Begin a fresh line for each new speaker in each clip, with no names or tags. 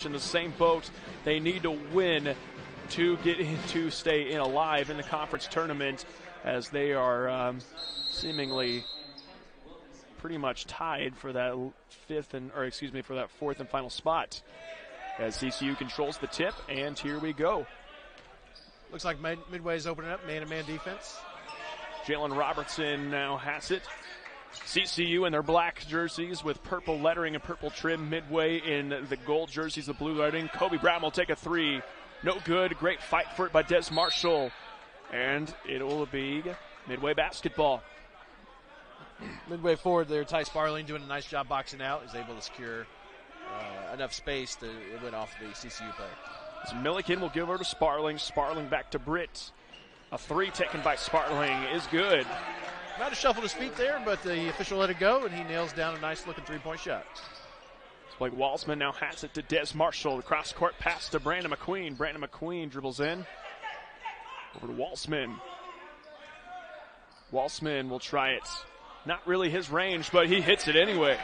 in the same boat. They need to win to get to stay alive in the conference tournament, as they are seemingly pretty much tied for that fourth and final spot. As CCU controls the tip, and here we go.
Looks like Midway's opening up man-to-man defense.
Jalen Robertson now has it. CCU in their black jerseys with purple lettering and purple trim. Midway in the gold jerseys, the blue lettering. Kobe Brown will take a three. No good. Great fight for it by Des Marshall. And it will be Midway basketball.
Midway forward there, Ty Sparling doing a nice job boxing out. Is able to secure enough space to it went off the CCU play.
So Milliken will give over to Sparling. Sparling back to Britt. A three taken by Sparling is good.
Might have shuffled his feet there, but the official let it go, and he nails down a nice-looking three-point shot.
Blake Walsman now has it to Des Marshall. The cross-court pass to Brandon McQueen. Brandon McQueen dribbles in. Over to Walsman. Walsman will try it. Not really his range, but he hits it anyway.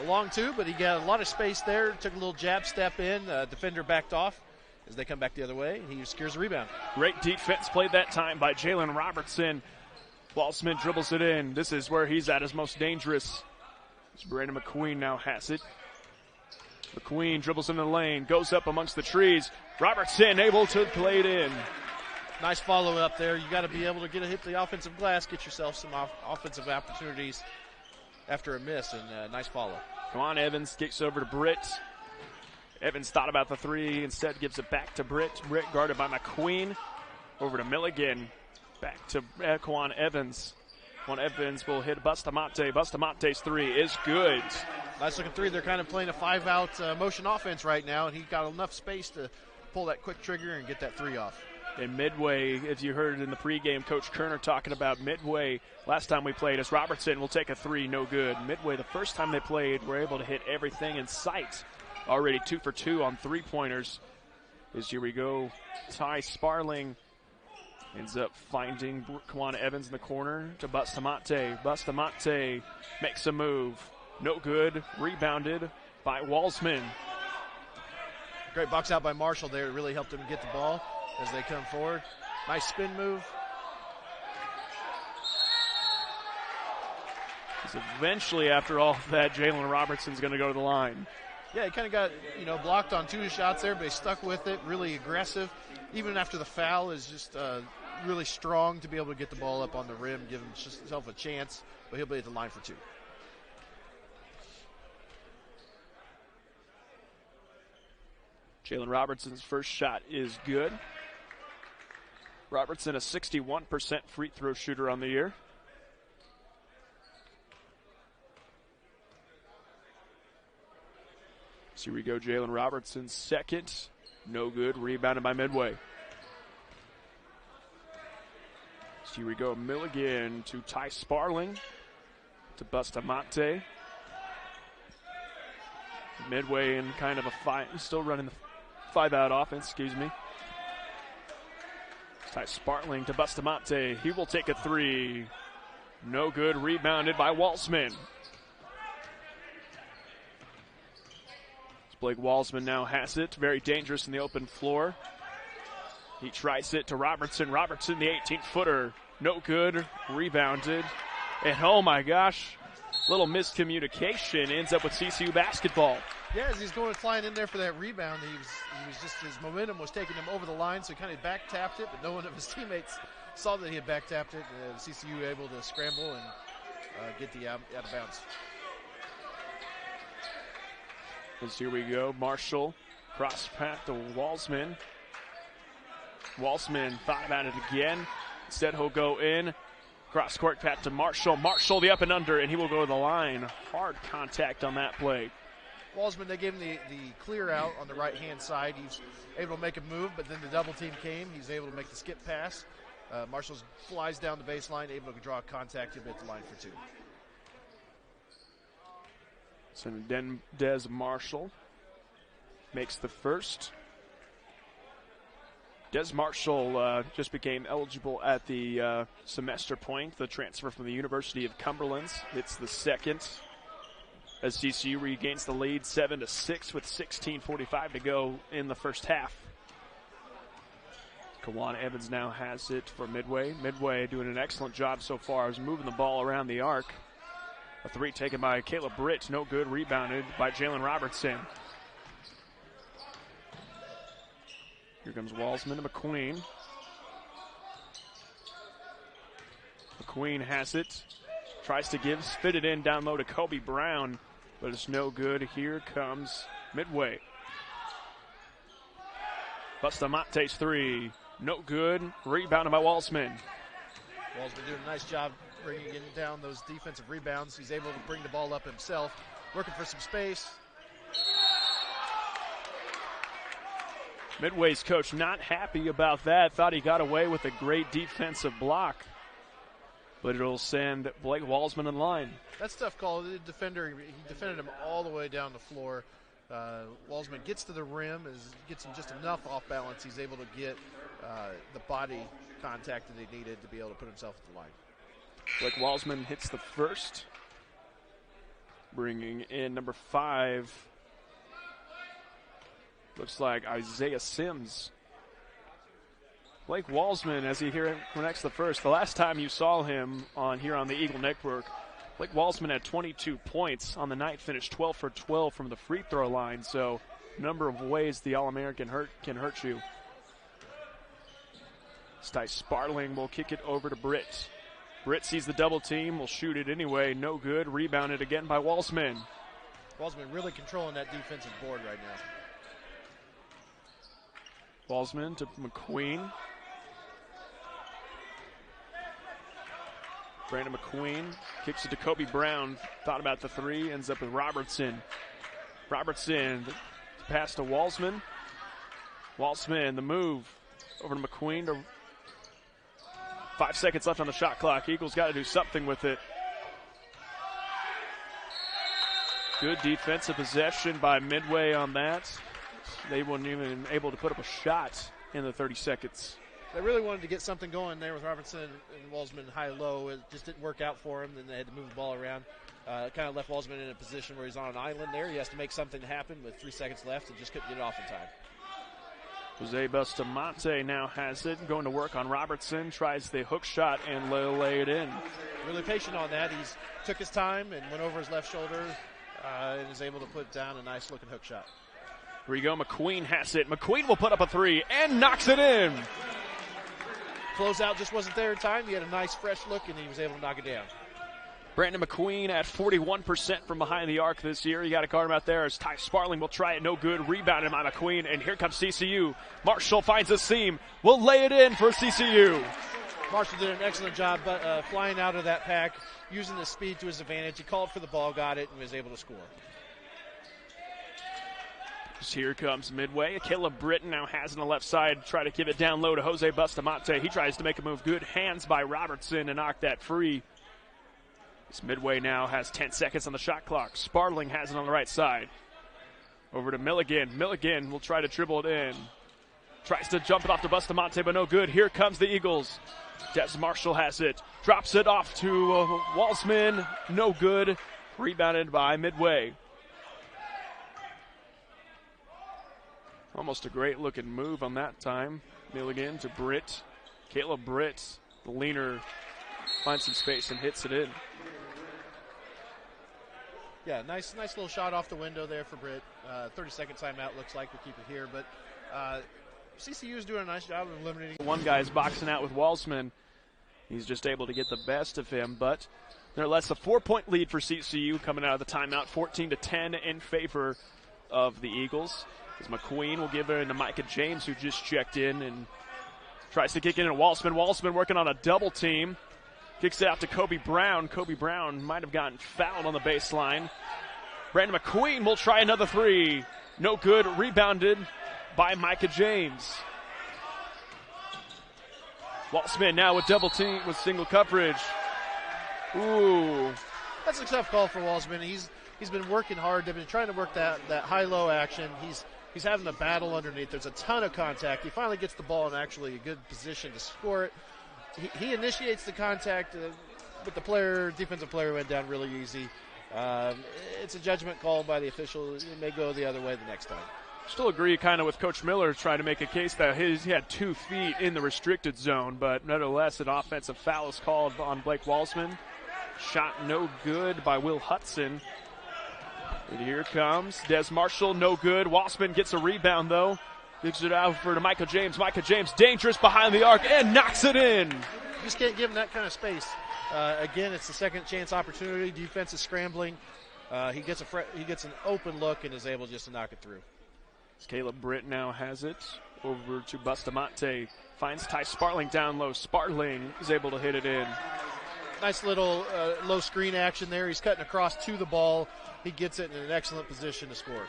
A long two, but he got a lot of space there. Took a little jab step in. Defender backed off as they come back the other way. He secures the rebound.
Great defense played that time by Jalen Robertson. Walsman dribbles it in. This is where he's at his most dangerous. Brandon McQueen now has it. McQueen dribbles in the lane, goes up amongst the trees. Robertson able to play it in.
Nice follow up there. You got to be able to hit the offensive glass, get yourself some offensive opportunities after a miss, and nice follow.
Come on, Evans kicks over to Britt. Evans thought about the three, instead gives it back to Britt. Britt guarded by McQueen. Over to Milligan. Back to Quan Evans. Quan Evans will hit Bustamante. Bustamante's three is good.
Nice looking three. They're kind of playing a 5-out motion offense right now, and he got enough space to pull that quick trigger and get that three off.
In Midway, as you heard in the pregame, Coach Kerner talking about Midway last time we played, as Robertson will take a three, no good. Midway, the first time they played, were able to hit everything in sight. Already 2 for 2 on three-pointers. As here we go, Ty Sparling ends up finding Quan Evans in the corner to Bustamante. Bustamante makes a move. No good. Rebounded by Walsman.
Great box out by Marshall there. It really helped him get the ball as they come forward. Nice spin move.
So eventually, after all of that, Jalen Robertson's going to go to the line.
Yeah, he kind of got, blocked on 2 shots there, but he stuck with it, really aggressive. Even after the foul, is just really strong to be able to get the ball up on the rim, give himself a chance, but he'll be at the line for 2.
Jalen Robertson's first shot is good. Robertson, a 61% free throw shooter on the year. So here we go, Jalen Robertson's second. No good, rebounded by Midway. So here we go, Milligan to Ty Sparling, to Bustamante. Midway in kind of a still running the 5-out offense, Ty Sparling to Bustamante. He will take a three. No good, rebounded by Walsman. Blake Walsman now has it. Very dangerous in the open floor. He tries it to Robertson. Robertson, the 18-footer. No good. Rebounded. And oh my gosh, little miscommunication. Ends up with CCU basketball.
Yeah, as he's flying in there for that rebound, he was just, his momentum was taking him over the line, so he kind of back-tapped it, but no one of his teammates saw that he had back-tapped it. CCU able to scramble and get the out of bounds.
As here we go, Marshall, cross path to Walsman. Walsman thought about it again. Instead, he'll go in. Cross court path to Marshall. Marshall, the up and under, and he will go to the line. Hard contact on that play.
Walsman, they gave him the clear out on the right-hand side. He's able to make a move, but then the double team came. He's able to make the skip pass. Marshall flies down the baseline, able to draw contact, he'll be at the line for 2.
So Des Marshall makes the first. Des Marshall just became eligible at the semester point, the transfer from the University of Cumberland. It's the second as CCU regains the lead 7-6 with 16:45 to go in the first half. Kawan Evans now has it for Midway. Midway doing an excellent job so far, is moving the ball around the arc. A three taken by Caleb Britt, no good, rebounded by Jalen Robertson. Here comes Walsman to McQueen. McQueen has it, tries to fit it in down low to Kobe Brown, but it's no good. Here comes Midway. Bustamante's three, no good, rebounded by Walsman.
Walsman doing a nice job bringing down those defensive rebounds. He's able to bring the ball up himself, working for some space.
Midway's coach not happy about that. Thought he got away with a great defensive block, but it'll send Blake Walsman in line.
That's a tough call. The defender, he defended him all the way down the floor. Walsman gets to the rim, gets him just enough off balance. He's able to get the body contact that he needed to be able to put himself at the line.
Blake Walsman hits the first, bringing in number 5. Looks like Isaiah Sims. Blake Walsman, as he here connects the first. The last time you saw him here on the Eagle Network, Blake Walsman had 22 points on the night, finished 12 for 12 from the free throw line. So, a number of ways the All-American can hurt you. Ty Sparling will kick it over to Britt. Britt sees the double team, will shoot it anyway. No good. Rebounded again by Walsman.
Walsman really controlling that defensive board right now.
Walsman to McQueen. Brandon McQueen kicks it to Kobe Brown. Thought about the three, ends up with Robertson. Robertson pass to Walsman. Walsman, the move over to McQueen. 5 seconds left on the shot clock. Eagles got to do something with it. Good defensive possession by Midway on that. They weren't even able to put up a shot in the 30 seconds.
They really wanted to get something going there with Robertson and Walsman high-low. It just didn't work out for him. Then they had to move the ball around. It kind of left Walsman in a position where he's on an island there. He has to make something happen with 3 seconds left and just couldn't get it off in time.
Jose Bustamante now has it, going to work on Robertson, tries the hook shot and lay it in.
Really patient on that. He's took his time and went over his left shoulder and is able to put down a nice-looking hook shot.
Here we go. McQueen has it. McQueen will put up a three and knocks it in.
Closeout just wasn't there in time. He had a nice, fresh look, and he was able to knock it down.
Brandon McQueen at 41% from behind the arc this year. You got to guard him out there as Ty Sparling will try it. No good. Rebounded by McQueen, and here comes CCU. Marshall finds a seam. Will lay it in for CCU.
Marshall did an excellent job flying out of that pack, using the speed to his advantage. He called for the ball, got it, and was able to score.
Here comes Midway. Caleb Britton now has it on the left side. Try to give it down low to Jose Bustamante. He tries to make a move. Good hands by Robertson to knock that free. This Midway now has 10 seconds on the shot clock. Sparling has it on the right side. Over to Milligan. Milligan will try to dribble it in. Tries to jump it off to Bustamante, but no good. Here comes the Eagles. Des Marshall has it. Drops it off to Walsman. No good. Rebounded by Midway. Almost a great-looking move on that time. Milligan to Britt. Caleb Britt, the leaner, finds some space and hits it in.
Yeah, nice little shot off the window there for Britt. 30-second timeout looks like. We'll keep it here. But CCU is doing a nice job of eliminating.
One guy's boxing out with Walsman. He's just able to get the best of him. But nevertheless, a 4-point lead for CCU coming out of the timeout. 14-10 in favor of the Eagles. As McQueen will give it to Micah James, who just checked in and tries to kick it into Walsman. Walsman working on a double team. Kicks it out to Kobe Brown. Kobe Brown might have gotten fouled on the baseline. Brandon McQueen will try another three. No good. Rebounded by Micah James. Walsman now with double team, with single coverage. Ooh.
That's a tough call for Walsman. He's been working hard. They've been trying to work that high-low action. He's having a battle underneath. There's a ton of contact. He finally gets the ball in actually a good position to score it. He initiates the contact, but the defensive player went down really easy. It's a judgment call by the official. It may go the other way the next time.
Still agree kind of with Coach Miller trying to make a case that he had 2 feet in the restricted zone, but nevertheless an offensive foul is called on Blake Walsman. Shot no good by Will Hudson. And here comes Des Marshall, no good. Walsman gets a rebound though. Gives it out to Michael James. Michael James dangerous behind the arc and knocks it in.
You just can't give him that kind of space. Again, it's the second chance opportunity. Defense is scrambling. He gets an open look and is able just to knock it through.
Caleb Britt now has it over to Bustamante. Finds Ty Sparling down low. Sparling is able to hit it in.
Nice little low screen action there. He's cutting across to the ball. He gets it in an excellent position to score.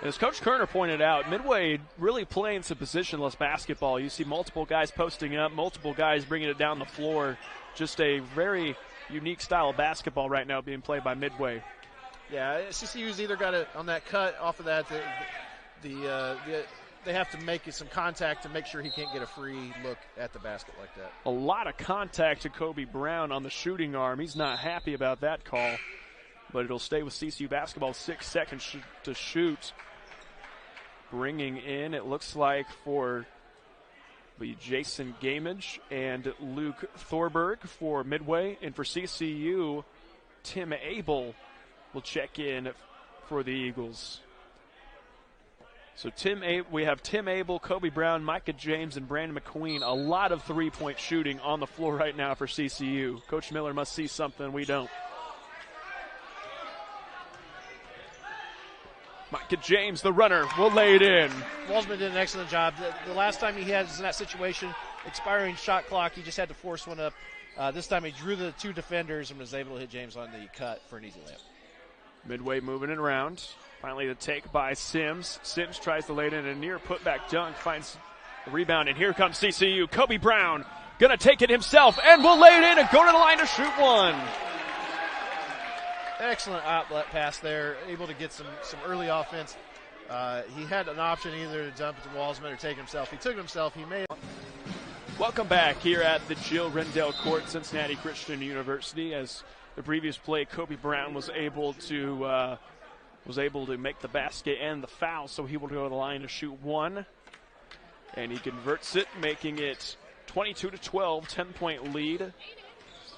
As Coach Kerner pointed out, Midway really playing some positionless basketball. You see multiple guys posting up, multiple guys bringing it down the floor. Just a very unique style of basketball right now being played by Midway.
Yeah, CCU's either got it on that cut off of that. They have to make some contact to make sure he can't get a free look at the basket like that.
A lot of contact to Kobe Brown on the shooting arm. He's not happy about that call, but it'll stay with CCU basketball. 6 seconds to shoot. Bringing in, it looks like, for the Jason Gamage and Luke Thorberg for Midway, and for CCU, Tim Abel will check in for the Eagles. So we have Tim Abel, Kobe Brown, Micah James, and Brandon McQueen. A lot of three-point shooting on the floor right now for CCU. Coach Miller must see something we don't. Micah James, the runner, will lay it in.
Walsman did an excellent job. The last time he was in that situation, expiring shot clock, he just had to force one up. This time he drew the 2 defenders and was able to hit James on the cut for an easy layup.
Midway moving it around. Finally the take by Sims. Sims tries to lay it in a near putback dunk, finds the rebound, and here comes CCU. Kobe Brown going to take it himself and will lay it in and go to the line to shoot one.
Excellent outlet pass there, able to get some early offense. He had an option either to dump it to Walsman or take it himself. He took it himself. He may.
Welcome back here at the Jill Rendell Court, Cincinnati Christian University. As the previous play, Kobe Brown was able to make the basket and the foul, so he will go to the line to shoot one. And he converts it, making it 22-12, 10-point lead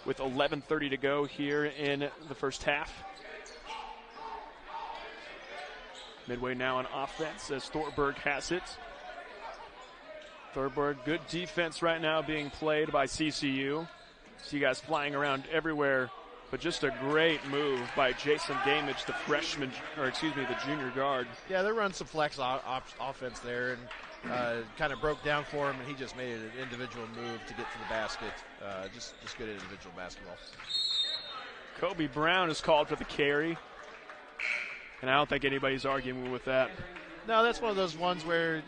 with 11:30 to go here in the first half. Midway now on offense as Thorberg has it. Thorberg, good defense right now being played by CCU. See guys flying around everywhere, but just a great move by Jason Gamage, the junior guard.
Yeah, they're running some flex offense there, and kind of broke down for him, and he just made an individual move to get to the basket. Just good individual basketball.
Kobe Brown is called for the carry, and I don't think anybody's arguing with that.
No, that's one of those ones where,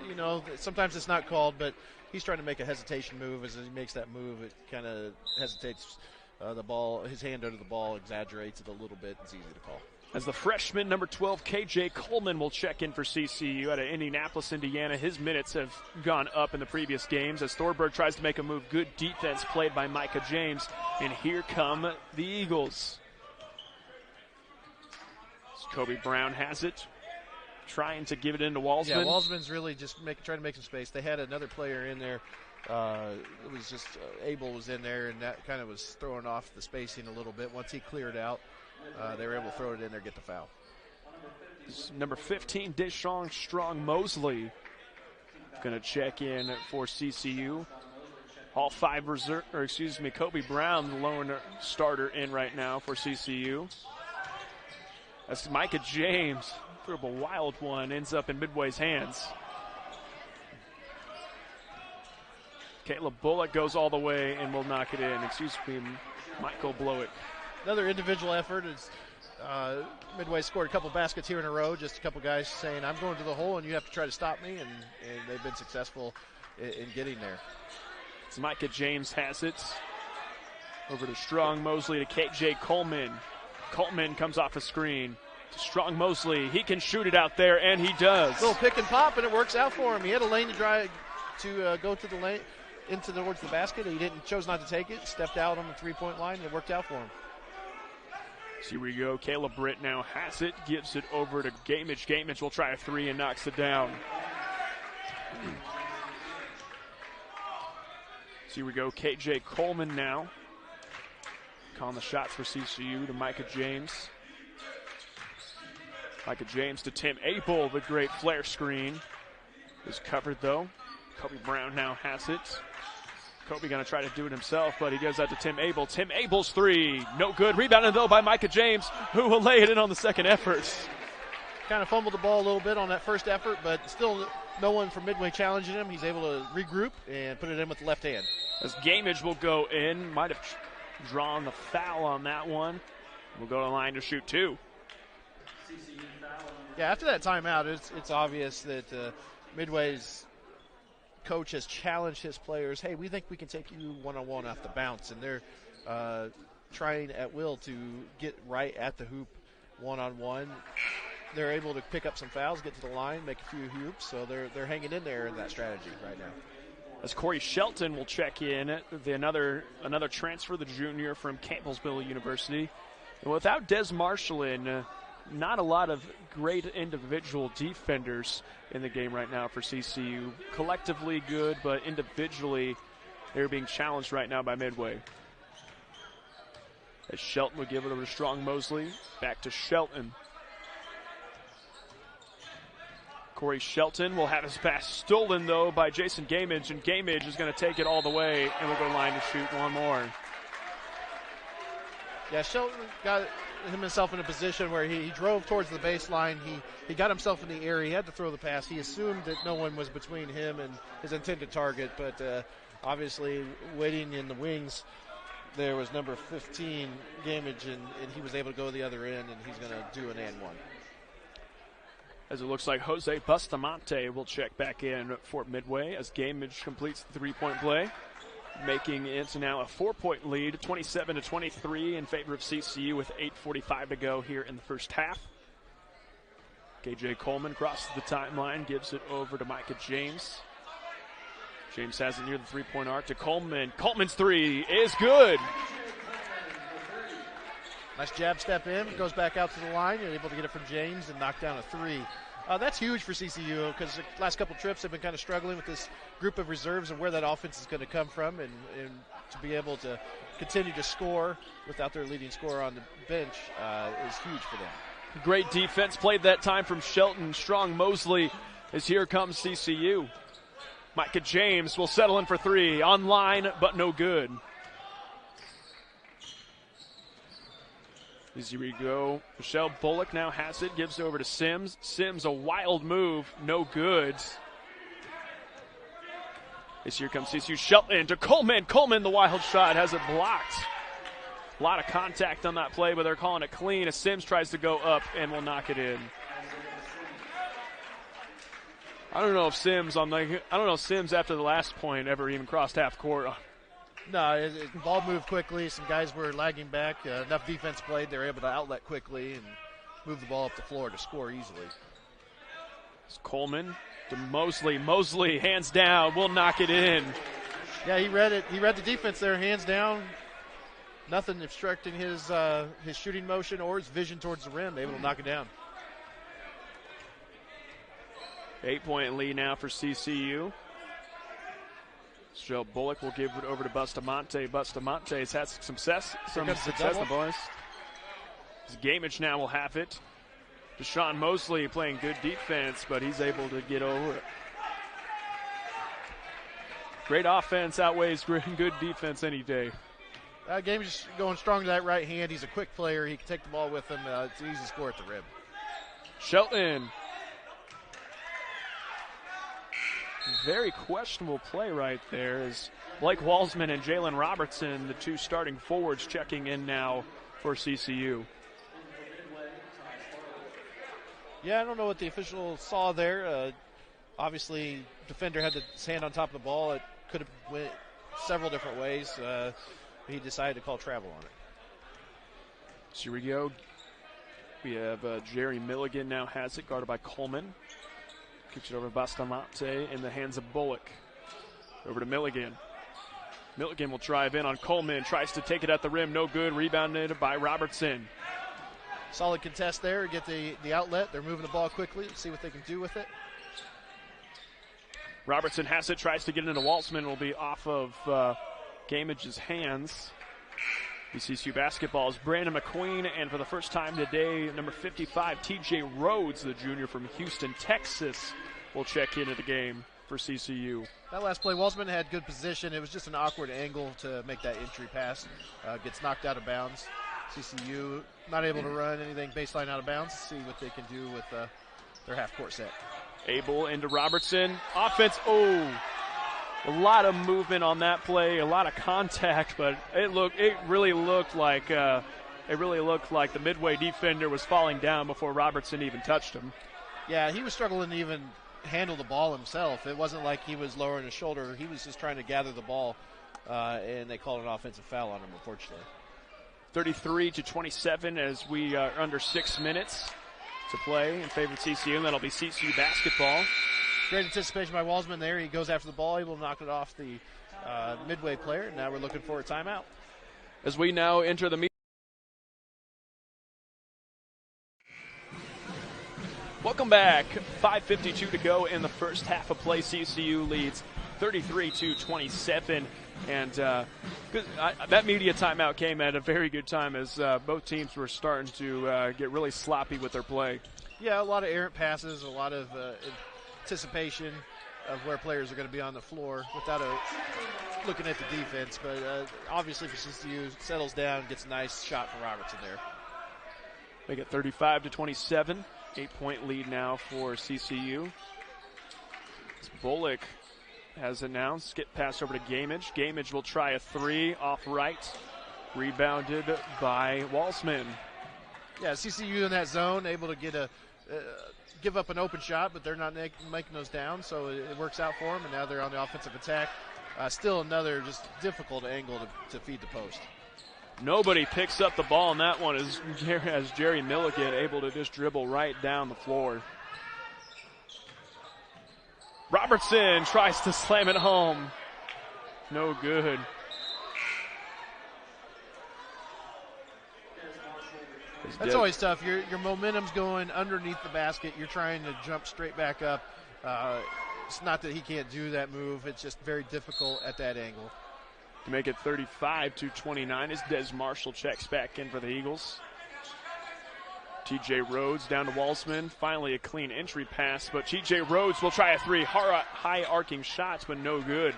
sometimes it's not called, but he's trying to make a hesitation move. As he makes that move, it kind of hesitates the ball. His hand under the ball exaggerates it a little bit. It's easy to call.
As the freshman, number 12, KJ Coleman will check in for CCU out of Indianapolis, Indiana. His minutes have gone up in the previous games as Thorberg tries to make a move. Good defense played by Micah James. And here come the Eagles. So Kobe Brown has it, trying to give it into Walsman.
Yeah, Walsman's really just trying to make some space. They had another player in there. It was just Abel was in there, and that kind of was throwing off the spacing a little bit. Once he cleared out, they were able to throw it in there, get the foul.
Number 15, Deshaun Strong Mosley, going to check in for CCU. All 5 Kobe Brown, the lone starter, in right now for CCU. That's Micah James. Threw up a wild one, ends up in Midway's hands. Caleb Bullock goes all the way and will knock it in. Michael Blowick.
Another individual effort is Midway scored a couple baskets here in a row. Just a couple guys saying, I'm going to the hole and you have to try to stop me, and they've been successful in getting there.
So Micah James has it. Over to Strong Mosley to KJ Coleman. Coleman comes off a screen. To Strong Mosley. He can shoot it out there, and he does.
Little pick and pop, and it works out for him. He had a lane to go to the lane towards the basket. He chose not to take it. Stepped out on the 3-point line, and it worked out for him.
So here we go. Caleb Britt now has it, gives it over to Gamage. Gamage will try a three and knocks it down. So here we go. KJ Coleman now calling the shots for CCU to Micah James. Micah James to Tim Abel. The great flare screen is covered though. Kobe Brown now has it. Kobe going to try to do it himself, but he goes out to Tim Abel. Tim Abel's three, no good. Rebounded though by Micah James, who will lay it in on the second effort.
Kind of fumbled the ball a little bit on that first effort, but still no one from Midway challenging him. He's able to regroup and put it in with the left hand.
As Gamage will go in, might have drawn the foul on that one. We'll go to the line to shoot two.
Yeah, after that timeout, it's obvious that Midway's coach has challenged his players. Hey, we think we can take you one-on-one off the bounce, and they're trying at will to get right at the hoop one-on-one. They're able to pick up some fouls, get to the line, make a few hoops, so they're hanging in there in that strategy right now.
As Corey Shelton will check in, another transfer, the junior from Campbellsville University. And without Des Marshall in, not a lot of great individual defenders in the game right now for CCU. Collectively good, but individually they're being challenged right now by Midway. As Shelton will give it over to Strong Mosley. Back to Shelton. Corey Shelton will have his pass stolen, though, by Jason Gamage, and Gamage is going to take it all the way, and will go line to shoot one more.
Yeah, Shelton got himself in a position where he drove towards the baseline. He got himself in the air. He had to throw the pass. He assumed that no one was between him and his intended target, but obviously waiting in the wings, there was number 15, Gamage, and he was able to go to the other end, and he's going to do an and one.
As it looks like Jose Bustamante will check back in for Midway as Gamage completes the three-point play, making it now a 4-point lead, 27-23 in favor of CCU with 8:45 to go here in the first half. KJ Coleman crosses the timeline, gives it over to Micah James. James has it near the three-point arc to Coleman. Coleman's three is good.
Nice jab step in, goes back out to the line, and able to get it from James and knock down a three. That's huge for CCU because the last couple trips they've been kind of struggling with this group of reserves and where that offense is going to come from, and to be able to continue to score without their leading scorer on the bench is huge for them.
Great defense played that time from Shelton. Strong Mosley as here comes CCU. Micah James will settle in for three. On line, but no good. As here we go. Michelle Bullock now has it, gives it over to Sims. Sims, a wild move, no good. As here comes CCU. Shelton to Coleman. Coleman, the wild shot, has it blocked. A lot of contact on that play, but they're calling it clean as Sims tries to go up and will knock it in. I don't know if Sims after the last point ever even crossed half court.
No, ball moved quickly. Some guys were lagging back. Enough defense played. They were able to outlet quickly and move the ball up the floor to score easily.
It's Coleman to Mosley. Mosley, hands down, will knock it in.
Yeah, he read it. He read the defense there, hands down. Nothing obstructing his shooting motion or his vision towards the rim. Able to knock it down.
8-point lead now for CCU. Joe Bullock will give it over to Bustamante. Bustamante has had some success in the boys. Gamage now will have it. Deshaun Mosley playing good defense, but he's able to get over it. Great offense outweighs good defense any day.
Gamage is going strong to that right hand. He's a quick player. He can take the ball with him. It's an easy score at the rim.
Shelton. Very questionable play right there as Blake Walsman and Jalen Robertson, the two starting forwards, checking in now for CCU.
Yeah, I don't know what the official saw there. Obviously, defender had his hand on top of the ball. It could have went several different ways. He decided to call travel on it.
So here we go. We have Jerry Milligan now has it, guarded by Coleman. Kicks it over to Bustamante in the hands of Bullock. Over to Milligan. Milligan will drive in on Coleman. Tries to take it at the rim. No good. Rebounded by Robertson.
Solid contest there. Get the outlet. They're moving the ball quickly. See what they can do with it.
Robertson has it, tries to get into Waltzman, will be off of Gamage's hands. BCCU basketball is Brandon McQueen, and for the first time today, number 55, TJ Rhodes, the junior from Houston, Texas, will check into the game for CCU.
That last play, Waltzman had good position. It was just an awkward angle to make that entry pass. Gets knocked out of bounds. CCU not able to run anything baseline out of bounds. See what they can do with their half-court set.
Abel into Robertson. Offense, a lot of movement on that play, a lot of contact, but it really looked like the Midway defender was falling down before Robertson even touched him.
Yeah, he was struggling to even handle the ball himself. It wasn't like he was lowering his shoulder. He was just trying to gather the ball, and they called an offensive foul on him, unfortunately.
33-27 as we are under 6 minutes to play in favor of CCU, and that'll be CCU basketball.
Great anticipation by Waltzman there. He goes after the ball, able to knock it off the Midway player. Now we're looking for a timeout.
As we now enter the Welcome back. 5:52 to go in the first half of play. CCU leads 33-27. And that media timeout came at a very good time as both teams were starting to get really sloppy with their play.
Yeah, a lot of errant passes, a lot of anticipation of where players are going to be on the floor without looking at the defense. But obviously for CCU, settles down, gets a nice shot for Robertson there.
Make it 35-27. 8-point lead now for CCU. Bullock has announced, get pass over to Gamage. Gamage will try a three off right. Rebounded by Waltzman.
Yeah, CCU in that zone, able to get give up an open shot, but they're not making those down, so it works out for them, and now they're on the offensive attack. Still another just difficult angle to feed the post.
Nobody picks up the ball on that one as Jerry Milligan able to just dribble right down the floor. Robertson tries to slam it home. No good.
That's always tough. Your momentum's going underneath the basket. You're trying to jump straight back up. It's not that he can't do that move. It's just very difficult at that angle.
To make it 35-29 as Des Marshall checks back in for the Eagles. TJ Rhodes down to Waltzman. Finally a clean entry pass, but TJ Rhodes will try a three. High arcing shots, but no good.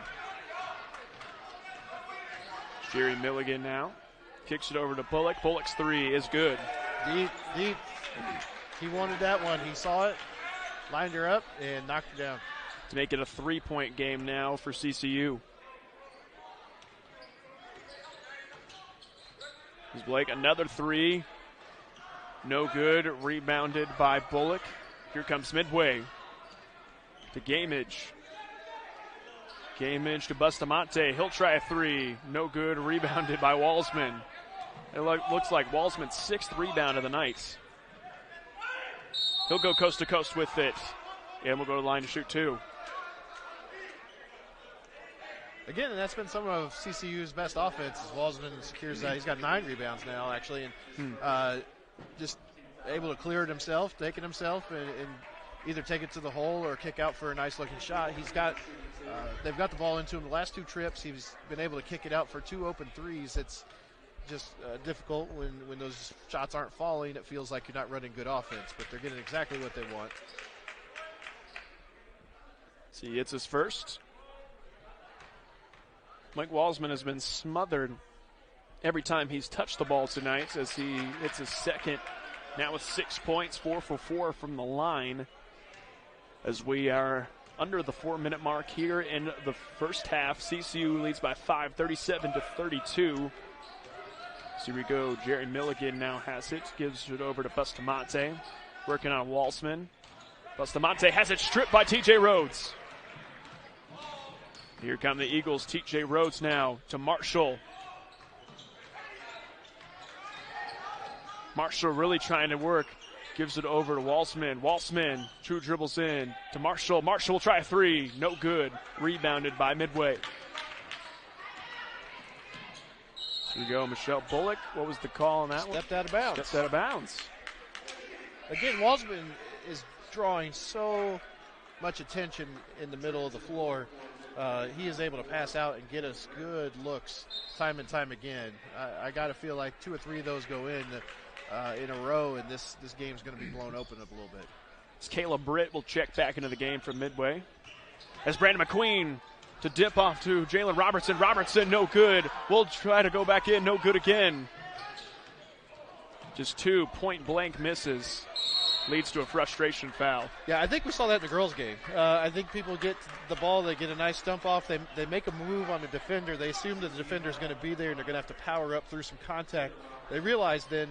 Jerry Milligan now kicks it over to Bullock. Bullock's three is good.
Deep. He wanted that one. He saw it, lined her up, and knocked her down.
To make it a 3-point game now for CCU. Here's Blake, another three. No good. Rebounded by Bullock. Here comes Midway to Gamage. Gamage to Bustamante. He'll try a three. No good. Rebounded by Waltzman. It looks like Waltzman's 6th rebound of the night. He'll go coast to coast with it. And we'll go to the line to shoot two.
Again, and that's been some of CCU's best offense. Waltzman secures that. He's got 9 rebounds now, actually, and just able to clear it himself, take it himself, and either take it to the hole or kick out for a nice-looking shot. They've got the ball into him the last 2 trips. He's been able to kick it out for 2 open threes. It's just difficult when those shots aren't falling. It feels like you're not running good offense, but they're getting exactly what they want.
See, it's his first. Mike Waltzman has been smothered every time he's touched the ball tonight as it's his second. Now with 6 points, 4 for 4 from the line as we are under the 4-minute mark here in the first half. CCU leads by 5, 37-32. So here we go. Jerry Milligan now has it, gives it over to Bustamante, working on Waltzman. Bustamante has it stripped by TJ Rhodes. Here come the Eagles. TJ Rhodes now to Marshall. Marshall really trying to work. Gives it over to Waltzman. Waltzman, true dribbles in to Marshall. Marshall will try a three. No good. Rebounded by Midway. Here we go. Michelle Bullock. What was the call on that one?
Stepped out of bounds.
Stepped out of bounds.
again, Walsman is drawing so much attention in the middle of the floor. He is able to pass out and get us good looks time and time again. I got to feel like 2 or 3 of those go in a row, and this game's going to be blown open up a little bit.
As Caleb Britt will check back into the game from Midway. As Brandon McQueen to dip off to Jalen Robertson. Robertson, no good. We'll try to go back in, no good again. Just 2 point-blank misses. Leads to a frustration foul.
Yeah, I think we saw that in the girls' game. I think people get the ball, they get a nice dump off, they make a move on the defender. They assume that the defender is going to be there and they're going to have to power up through some contact. They realize then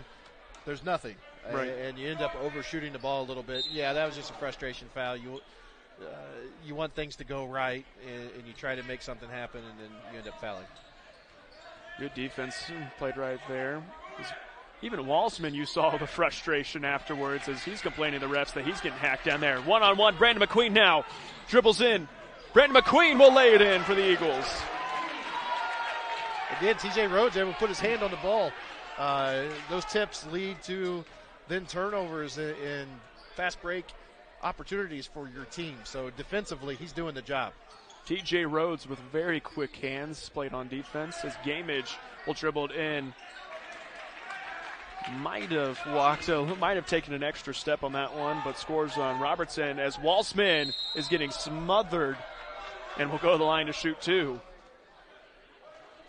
there's nothing,
right.
And you end up overshooting the ball a little bit. Yeah, that was just a frustration foul. You want things to go right, and you try to make something happen, and then you end up fouling.
Good defense played right there. Even Walsman, you saw the frustration afterwards as he's complaining to the refs that he's getting hacked down there. One-on-one, Brandon McQueen now dribbles in. Brandon McQueen will lay it in for the Eagles.
Again, TJ Rhodes able to put his hand on the ball. Those tips lead to then turnovers and fast break opportunities for your team. So defensively, he's doing the job.
TJ Rhodes with very quick hands played on defense as Gamage will dribble it in. Might have taken an extra step on that one, but scores on Robertson as Walsman is getting smothered and will go to the line to shoot 2.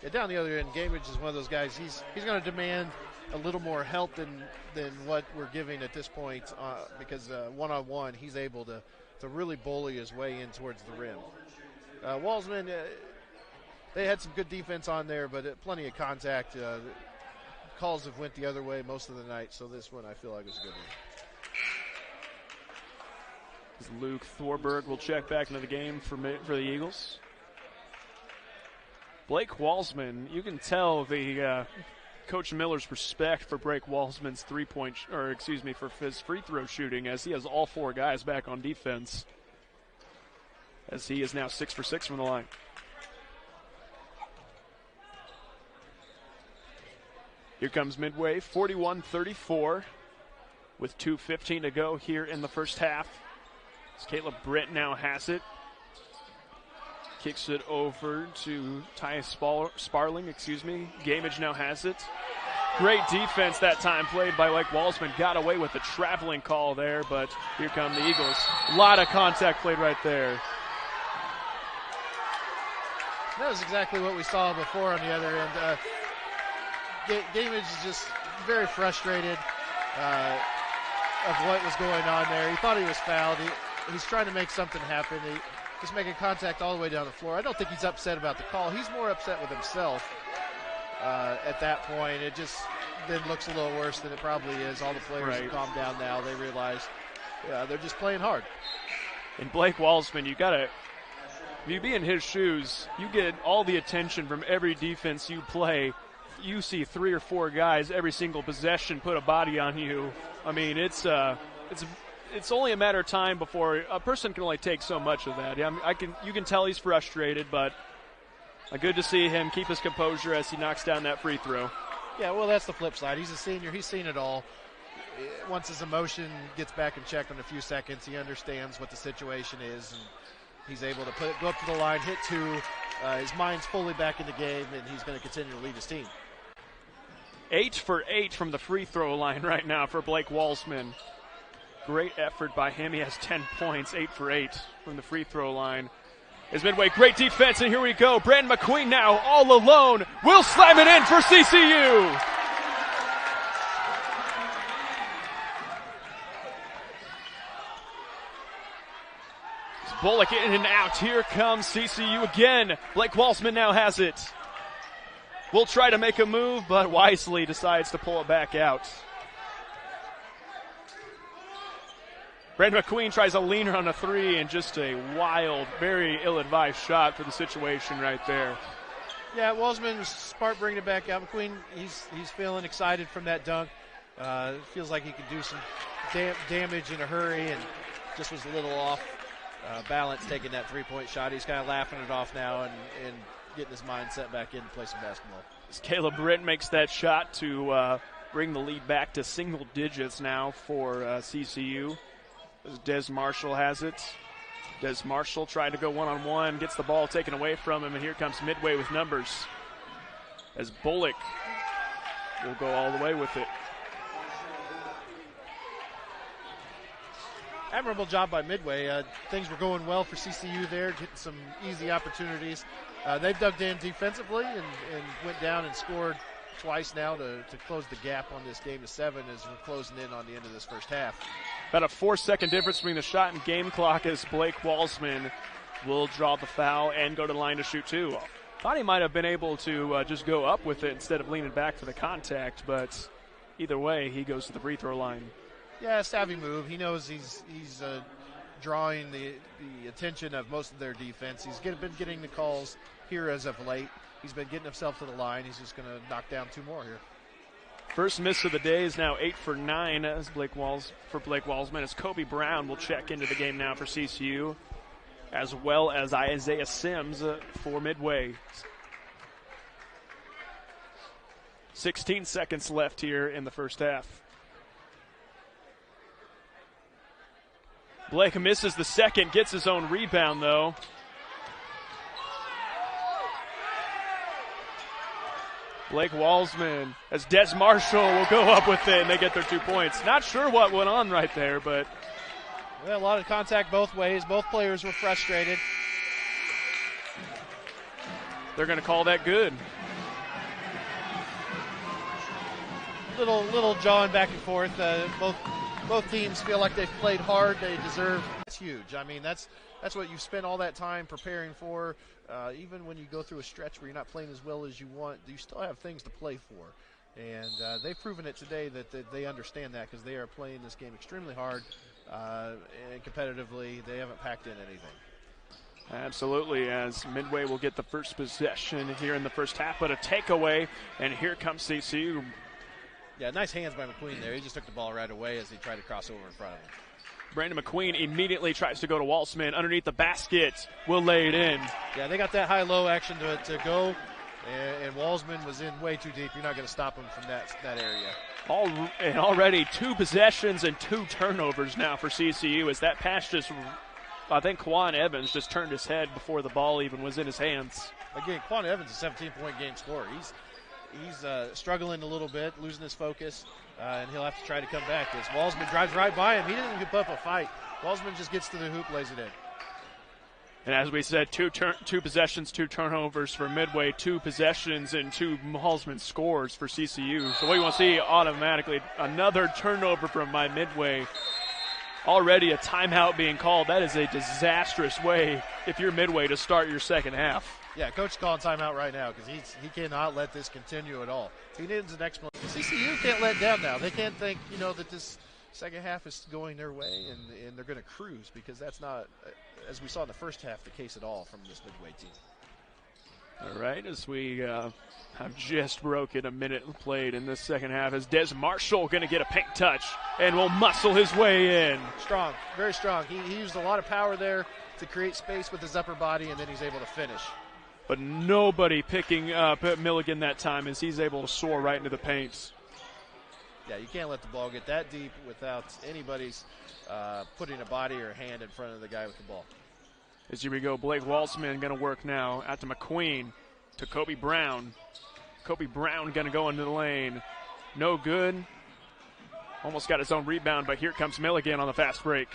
Yeah, down the other end, Gamage is one of those guys. He's going to demand a little more help than what we're giving at this point because one-on-one, he's able to really bully his way in towards the rim. Walsman, they had some good defense on there, but plenty of contact. Calls have went the other way most of the night, so this one I feel like was a good one.
Luke Thorberg will check back into the game for the Eagles. Blake Walsman, you can tell the Coach Miller's respect for Blake Walsman's for his free throw shooting, as he has all 4 guys back on defense, as he is now 6 for 6 from the line. Here comes Midway, 41-34 with 2:15 to go here in the first half. As Caleb Britt now has it. Kicks it over to Ty Sparling, Gamage now has it. Great defense that time played by Blake Walsman. Got away with the traveling call there, but here come the Eagles. A lot of contact played right there.
That was exactly what we saw before on the other end. Gamage is just very frustrated of what was going on there. He thought he was fouled. He's trying to make something happen. He's making contact all the way down the floor. I don't think he's upset about the call. He's more upset with himself at that point. It just then looks a little worse than it probably is. All the players have calmed down now. They realize they're just playing hard.
And Blake Walsman, if you be in his shoes, you get all the attention from every defense you play. You see 3 or 4 guys every single possession put a body on you. I mean, it's only a matter of time before a person can only take so much of that. You can tell he's frustrated, but good to see him keep his composure as he knocks down that free throw.
Yeah, well, that's the flip side. He's a senior. He's seen it all. Once his emotion gets back in check in a few seconds, he understands what the situation is, and he's able to go up to the line, hit 2. His mind's fully back in the game, and he's going to continue to lead his team.
8 for 8 from the free throw line right now for Blake Walsman. Great effort by him. He has 10 points, 8 for 8 from the free throw line. Is Midway, great defense, and here we go. Brandon McQueen now all alone. Will slam it in for CCU. Bullock in and out. Here comes CCU again. Blake Walsman now has it. Will try to make a move, but wisely decides to pull it back out. Brandon McQueen tries a leaner on a 3, and just a wild, very ill-advised shot for the situation right there.
Yeah, Walsman was smart bringing it back out. McQueen, he's feeling excited from that dunk. Feels like he could do some damage in a hurry, and just was a little off balance taking that 3-point shot. He's kind of laughing it off now and getting his mindset back in to play some basketball.
As Caleb Britt makes that shot to bring the lead back to single digits now for CCU. As Des Marshall has it. Des Marshall tried to go one-on-one, gets the ball taken away from him, and here comes Midway with numbers. As Bullock will go all the way with it.
Admirable job by Midway. Things were going well for CCU there, getting some easy opportunities. They've dug in defensively and went down and scored twice now to close the gap on this game to 7 as we're closing in on the end of this first half.
About a 4-second difference between the shot and game clock as Blake Walsman will draw the foul and go to the line to shoot 2. Thought he might have been able to just go up with it instead of leaning back for the contact, but either way, he goes to the free throw line.
Yeah, savvy move. He knows he's drawing the attention of most of their defense. He's been getting the calls here as of late. He's been getting himself to the line. He's just going to knock down 2 more here.
First miss of the day is now 8 for 9 as Blake Walsman. As Kobe Brown will check into the game now for CCU, as well as Isaiah Sims for Midway. 16 seconds left here in the first half. Blake misses the second, gets his own rebound though. Blake Walsman as Des Marshall will go up with it and they get their 2 points. Not sure what went on right there, but.
Well, a lot of contact both ways. Both players were frustrated.
They're going to call that good.
Little jawing back and forth. Both teams feel like they've played hard. They deserve. It's huge. I mean, that's what you've spent all that time preparing for. Even when you go through a stretch where you're not playing as well as you want, you still have things to play for. And they've proven it today that they understand that because they are playing this game extremely hard and competitively. They haven't packed in anything.
Absolutely, as Midway will get the first possession here in the first half, but a takeaway, and here comes CCU.
Yeah, nice hands by McQueen there. He just took the ball right away as he tried to cross over in front of him.
Brandon McQueen immediately tries to go to Walsman underneath the basket. Will lay it in.
Yeah, they got that high-low action to go, and Walsman was in way too deep. You're not going to stop him from that area.
And already 2 possessions and 2 turnovers now for CCU as that pass just, I think Quan Evans just turned his head before the ball even was in his hands.
Again, Quan Evans is a 17-point game scorer. He's struggling a little bit, losing his focus, and he'll have to try to come back. As Walsman drives right by him, he doesn't even put up a fight. Walsman just gets to the hoop, lays it in.
And as we said, 2 possessions, 2 turnovers for Midway, 2 possessions and 2 Walsman scores for CCU. So what you want to see automatically, another turnover from my Midway. Already a timeout being called. That is a disastrous way, if you're Midway, to start your second half.
Yeah, coach is calling timeout right now because he cannot let this continue at all. He needs an explanation. CCU can't let down now. They can't think, that this second half is going their way and they're going to cruise, because that's not, as we saw in the first half, the case at all from this Midway team.
All right, as we have just broken a minute played in this second half, as Des Marshall going to get a paint touch and will muscle his way in.
Strong, very strong. He used a lot of power there to create space with his upper body, and then he's able to finish.
But nobody picking up Milligan that time as he's able to soar right into the paint.
Yeah, you can't let the ball get that deep without anybody's putting a body or a hand in front of the guy with the ball.
As here we go, Blake Walsman going to work now out to McQueen, to Kobe Brown. Kobe Brown going to go into the lane. No good. Almost got his own rebound, but here comes Milligan on the fast break.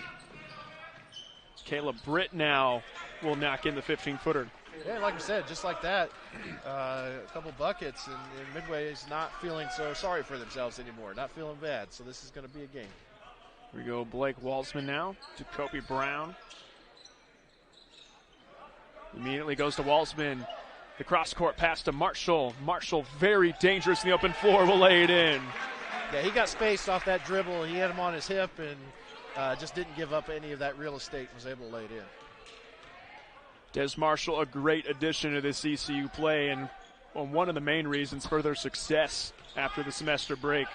Caleb Britt now will knock in the 15-footer.
Yeah, like I said, just like that, a couple buckets, and Midway is not feeling so sorry for themselves anymore, not feeling bad, so this is going to be a game.
Here we go, Blake Walsman now to Kobe Brown. Immediately goes to Walsman. The cross-court pass to Marshall. Marshall very dangerous in the open floor, will lay it in.
Yeah, he got spaced off that dribble. He had him on his hip and just didn't give up any of that real estate and was able to lay it in.
Des Marshall, a great addition to this CCU play, and one of the main reasons for their success after the semester break.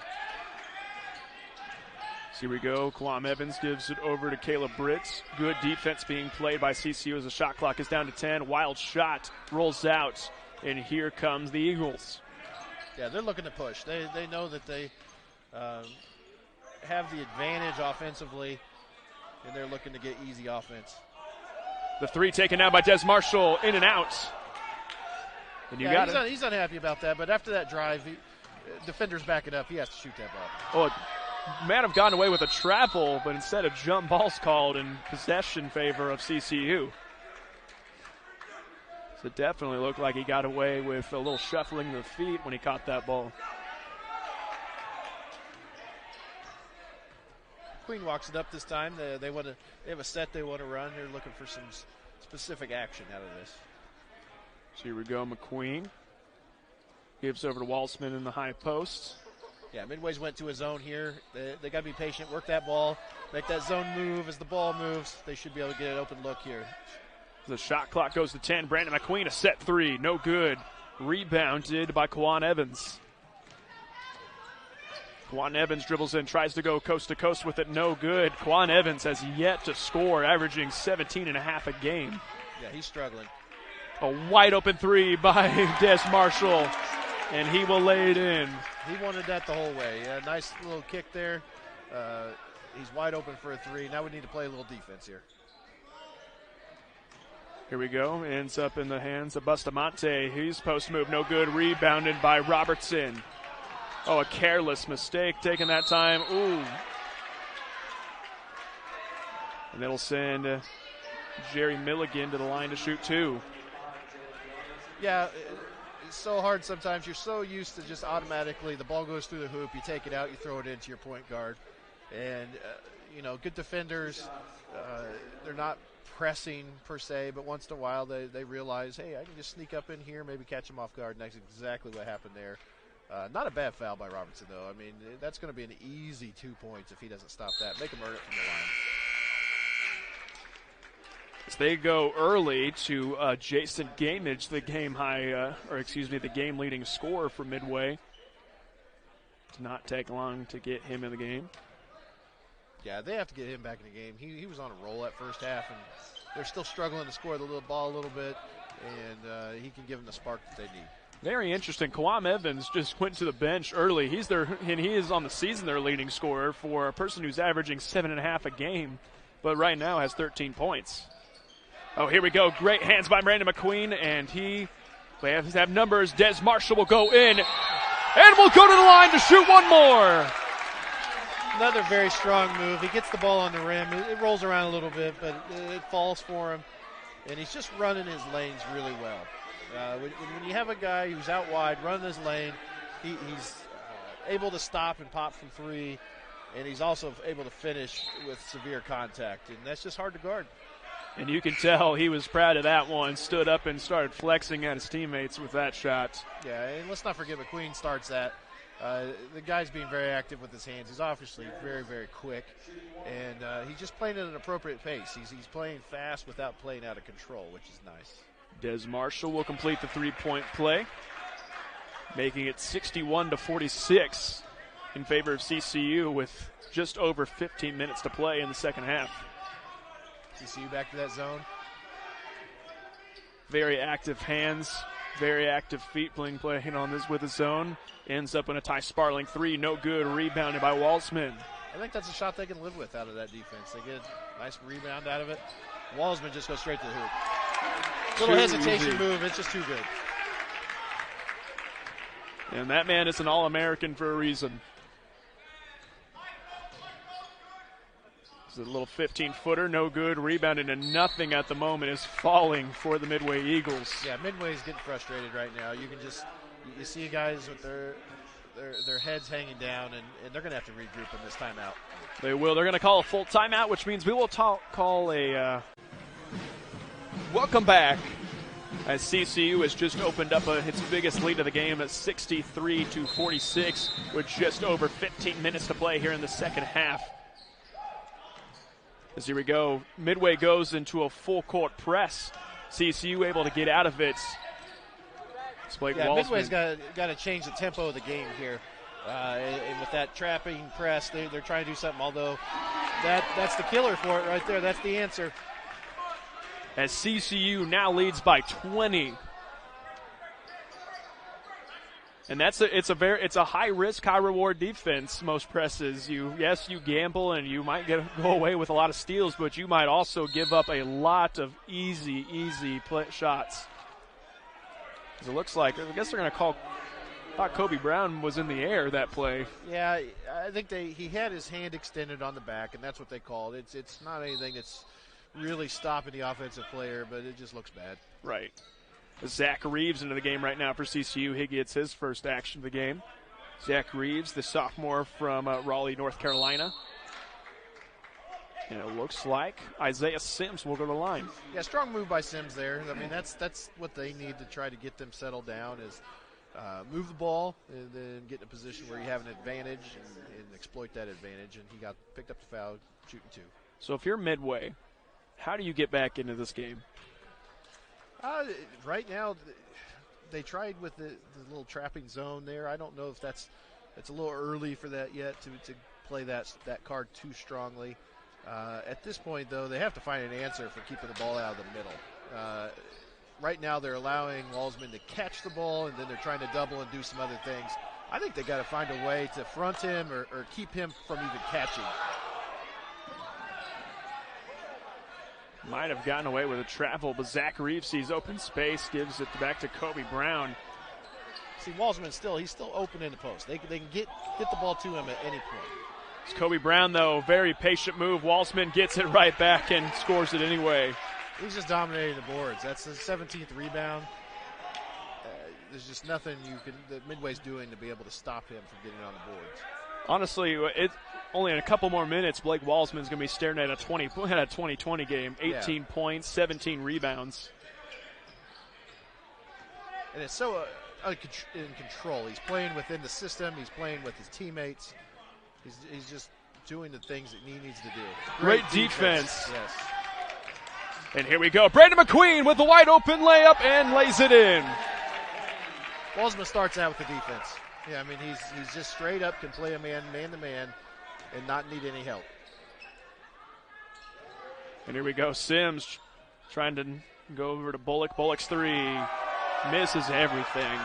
So here we go. Quam Evans gives it over to Caleb Britt. Good defense being played by CCU as the shot clock is down to 10. Wild shot rolls out, and here comes the Eagles.
Yeah, they're looking to push. They know that have the advantage offensively, and they're looking to get easy offense.
The three taken now by Des Marshall, in and out. And
he's unhappy about that, but after that drive, defenders back it up. He has to shoot that ball.
Well, might have gotten away with a travel, but instead a jump ball's called in possession favor of CCU. So it definitely looked like he got away with a little shuffling of the feet when he caught that ball.
Queen walks it up this time. They have a set they want to run. They're looking for some specific action out of this.
So here we go, McQueen. Gives over to Walsman in the high post.
Yeah, Midway's went to a zone here. They got to be patient, work that ball, make that zone move. As the ball moves, they should be able to get an open look here.
The shot clock goes to 10. Brandon McQueen, a set three, no good. Rebounded by Quan Evans. Quan Evans dribbles in, tries to go coast to coast with it, no good. Quan Evans has yet to score, averaging 17.5 a game.
Yeah, he's struggling.
A wide open three by Des Marshall, and he will lay it in.
He wanted that the whole way. Yeah, nice little kick there. He's wide open for a three. Now we need to play a little defense here.
Here we go. Ends up in the hands of Bustamante. He's post move, no good. Rebounded by Robertson. Oh, a careless mistake taking that time. Ooh. And it'll send Jerry Milligan to the line to shoot two.
Yeah, it's so hard sometimes. You're so used to just automatically the ball goes through the hoop, you take it out, you throw it into your point guard. And, good defenders, they're not pressing per se, but once in a while they realize, hey, I can just sneak up in here, maybe catch them off guard, and that's exactly what happened there. Not a bad foul by Robertson, though. I mean, that's going to be an easy 2 points if he doesn't stop that. Make him earn it from the line.
As they go early to Jason Gamage, the the game leading scorer for Midway. Does not take long to get him in the game.
Yeah, they have to get him back in the game. He was on a roll that first half, and they're still struggling to score the little ball a little bit, and he can give them the spark that they need.
Very interesting. Kawam Evans just went to the bench early. He is on the season their leading scorer for a person who's averaging 7.5 a game, but right now has 13 points. Oh, here we go. Great hands by Brandon McQueen, and they have numbers. Des Marshall will go in, and will go to the line to shoot one more.
Another very strong move. He gets the ball on the rim. It rolls around a little bit, but it falls for him, and he's just running his lanes really well. When you have a guy who's out wide, running his lane, he's able to stop and pop from three, and he's also able to finish with severe contact, and that's just hard to guard.
And you can tell he was proud of that one, stood up and started flexing at his teammates with that shot.
Yeah, and let's not forget McQueen starts that. The guy's being very active with his hands. He's obviously very, very quick, and he's just playing at an appropriate pace. He's playing fast without playing out of control, which is nice.
Des Marshall will complete the three-point play, making it 61-46 in favor of CCU with just over 15 minutes to play in the second half.
CCU back to that zone.
Very active hands, very active feet playing on this with the zone. Ends up in a Ty Sparling three, no good, rebounded by Walsman.
I think that's a shot they can live with out of that defense. They get a nice rebound out of it. Walsman just goes straight to the hoop. Little hesitation move, it's just too good.
And that man is an All-American for a reason. It's a little 15-footer, no good, rebounded and nothing at the moment is falling for the Midway Eagles.
Yeah, Midway's getting frustrated right now. You see guys with their heads hanging down, and they're going to have to regroup in this timeout.
They will. They're going to call a full timeout, which means we will call a welcome back, as CCU has just opened up its biggest lead of the game at 63-46 with just over 15 minutes to play here in the second half. As here we go, Midway goes into a full court press. CCU able to get out of it.
Midway's got to change the tempo of the game here. And with that trapping press, they're trying to do something, although that's the killer for it right there. That's the answer.
As CCU now leads by 20. And it's a high risk, high reward defense. Most presses, you gamble and you might go away with a lot of steals, but you might also give up a lot of easy shots. It looks like, I guess they're going to call. I thought Kobe Brown was in the air that play.
Yeah, I think he had his hand extended on the back, and that's what they called it. It's not anything that's really stopping the offensive player, but it just looks bad.
Right. Zach Reeves into the game right now for CCU. He gets his first action of the game. Zach Reeves, the sophomore from Raleigh, North Carolina. And it looks like Isaiah Sims will go to the line.
Yeah, strong move by Sims there. I mean, that's what they need to try to get them settled down is move the ball and then get in a position where you have an advantage and exploit that advantage. And he picked up the foul, shooting 2.
So if you're Midway, how do you get back into this game?
Right now, they tried with the little trapping zone there. I don't know if it's a little early for that yet to play that card too strongly. At this point, though, they have to find an answer for keeping the ball out of the middle. Right now, they're allowing Walsman to catch the ball, and then they're trying to double and do some other things. I think they got to find a way to front him or keep him from even catching.
Might have gotten away with a travel, but Zach Reeves sees open space, gives it back to Kobe Brown.
See, Walsman he's still open in the post. They can get the ball to him at any point.
It's Kobe Brown, though, very patient move. Walsman gets it right back and scores it anyway.
He's just dominating the boards. That's his 17th rebound. There's just nothing that Midway's doing to be able to stop him from getting on the boards.
Honestly, only in a couple more minutes, Blake Walsman's going to be staring at a 2020 game. 18 points, 17 rebounds.
And it's so in control. He's playing within the system. He's playing with his teammates. He's just doing the things that he needs to do.
Great defense.
Yes.
And here we go. Brandon McQueen with the wide open layup and lays it in.
Walsman starts out with the defense. Yeah, I mean, he's just straight up can play a man-to-man and not need any help.
And here we go. Sims trying to go over to Bullock. Bullock's 3. Misses everything.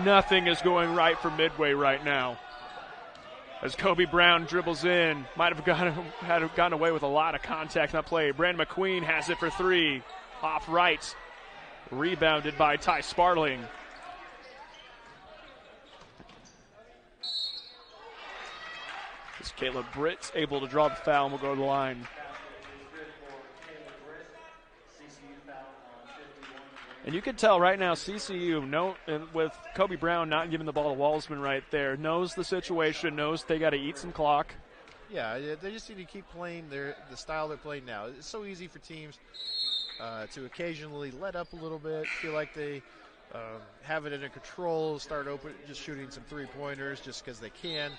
Nothing is going right for Midway right now. As Kobe Brown dribbles in, might have gotten away with a lot of contact on that play. Brandon McQueen has it for 3. Off right. Rebounded by Ty Sparling. As Caleb Britt's able to draw the foul and will go to the line. And you can tell right now CCU, with Kobe Brown not giving the ball to Walsman right there, knows the situation, knows they got to eat some clock.
Yeah, they just need to keep playing the style they're playing now. It's so easy for teams to occasionally let up a little bit, feel like they have it under control, start just shooting some three-pointers just because they can,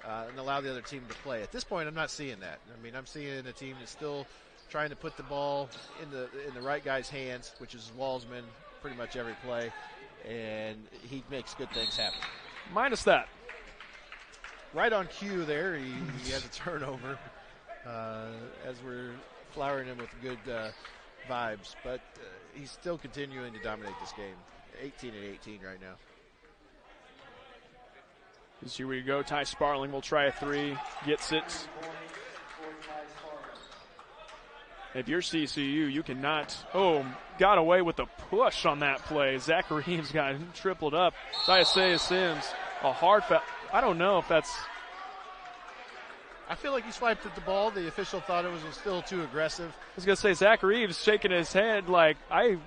and allow the other team to play. At this point, I'm not seeing that. I mean, I'm seeing a team that's still trying to put the ball in the right guy's hands, which is Walsman, pretty much every play, and he makes good things happen.
Minus that.
Right on cue there, he has a turnover as we're flowering him with good vibes, but he's still continuing to dominate this game. 18-18 right now.
Here we go. Ty Sparling will try a 3, gets it. If you're CCU, you cannot. Oh, got away with the push on that play. Zach Reeves got tripled up. Isaiah Sims, a hard foul. I don't know if that's.
I feel like he swiped at the ball. The official thought it was still too aggressive.
I was going to say, Zach Reeves shaking his head like you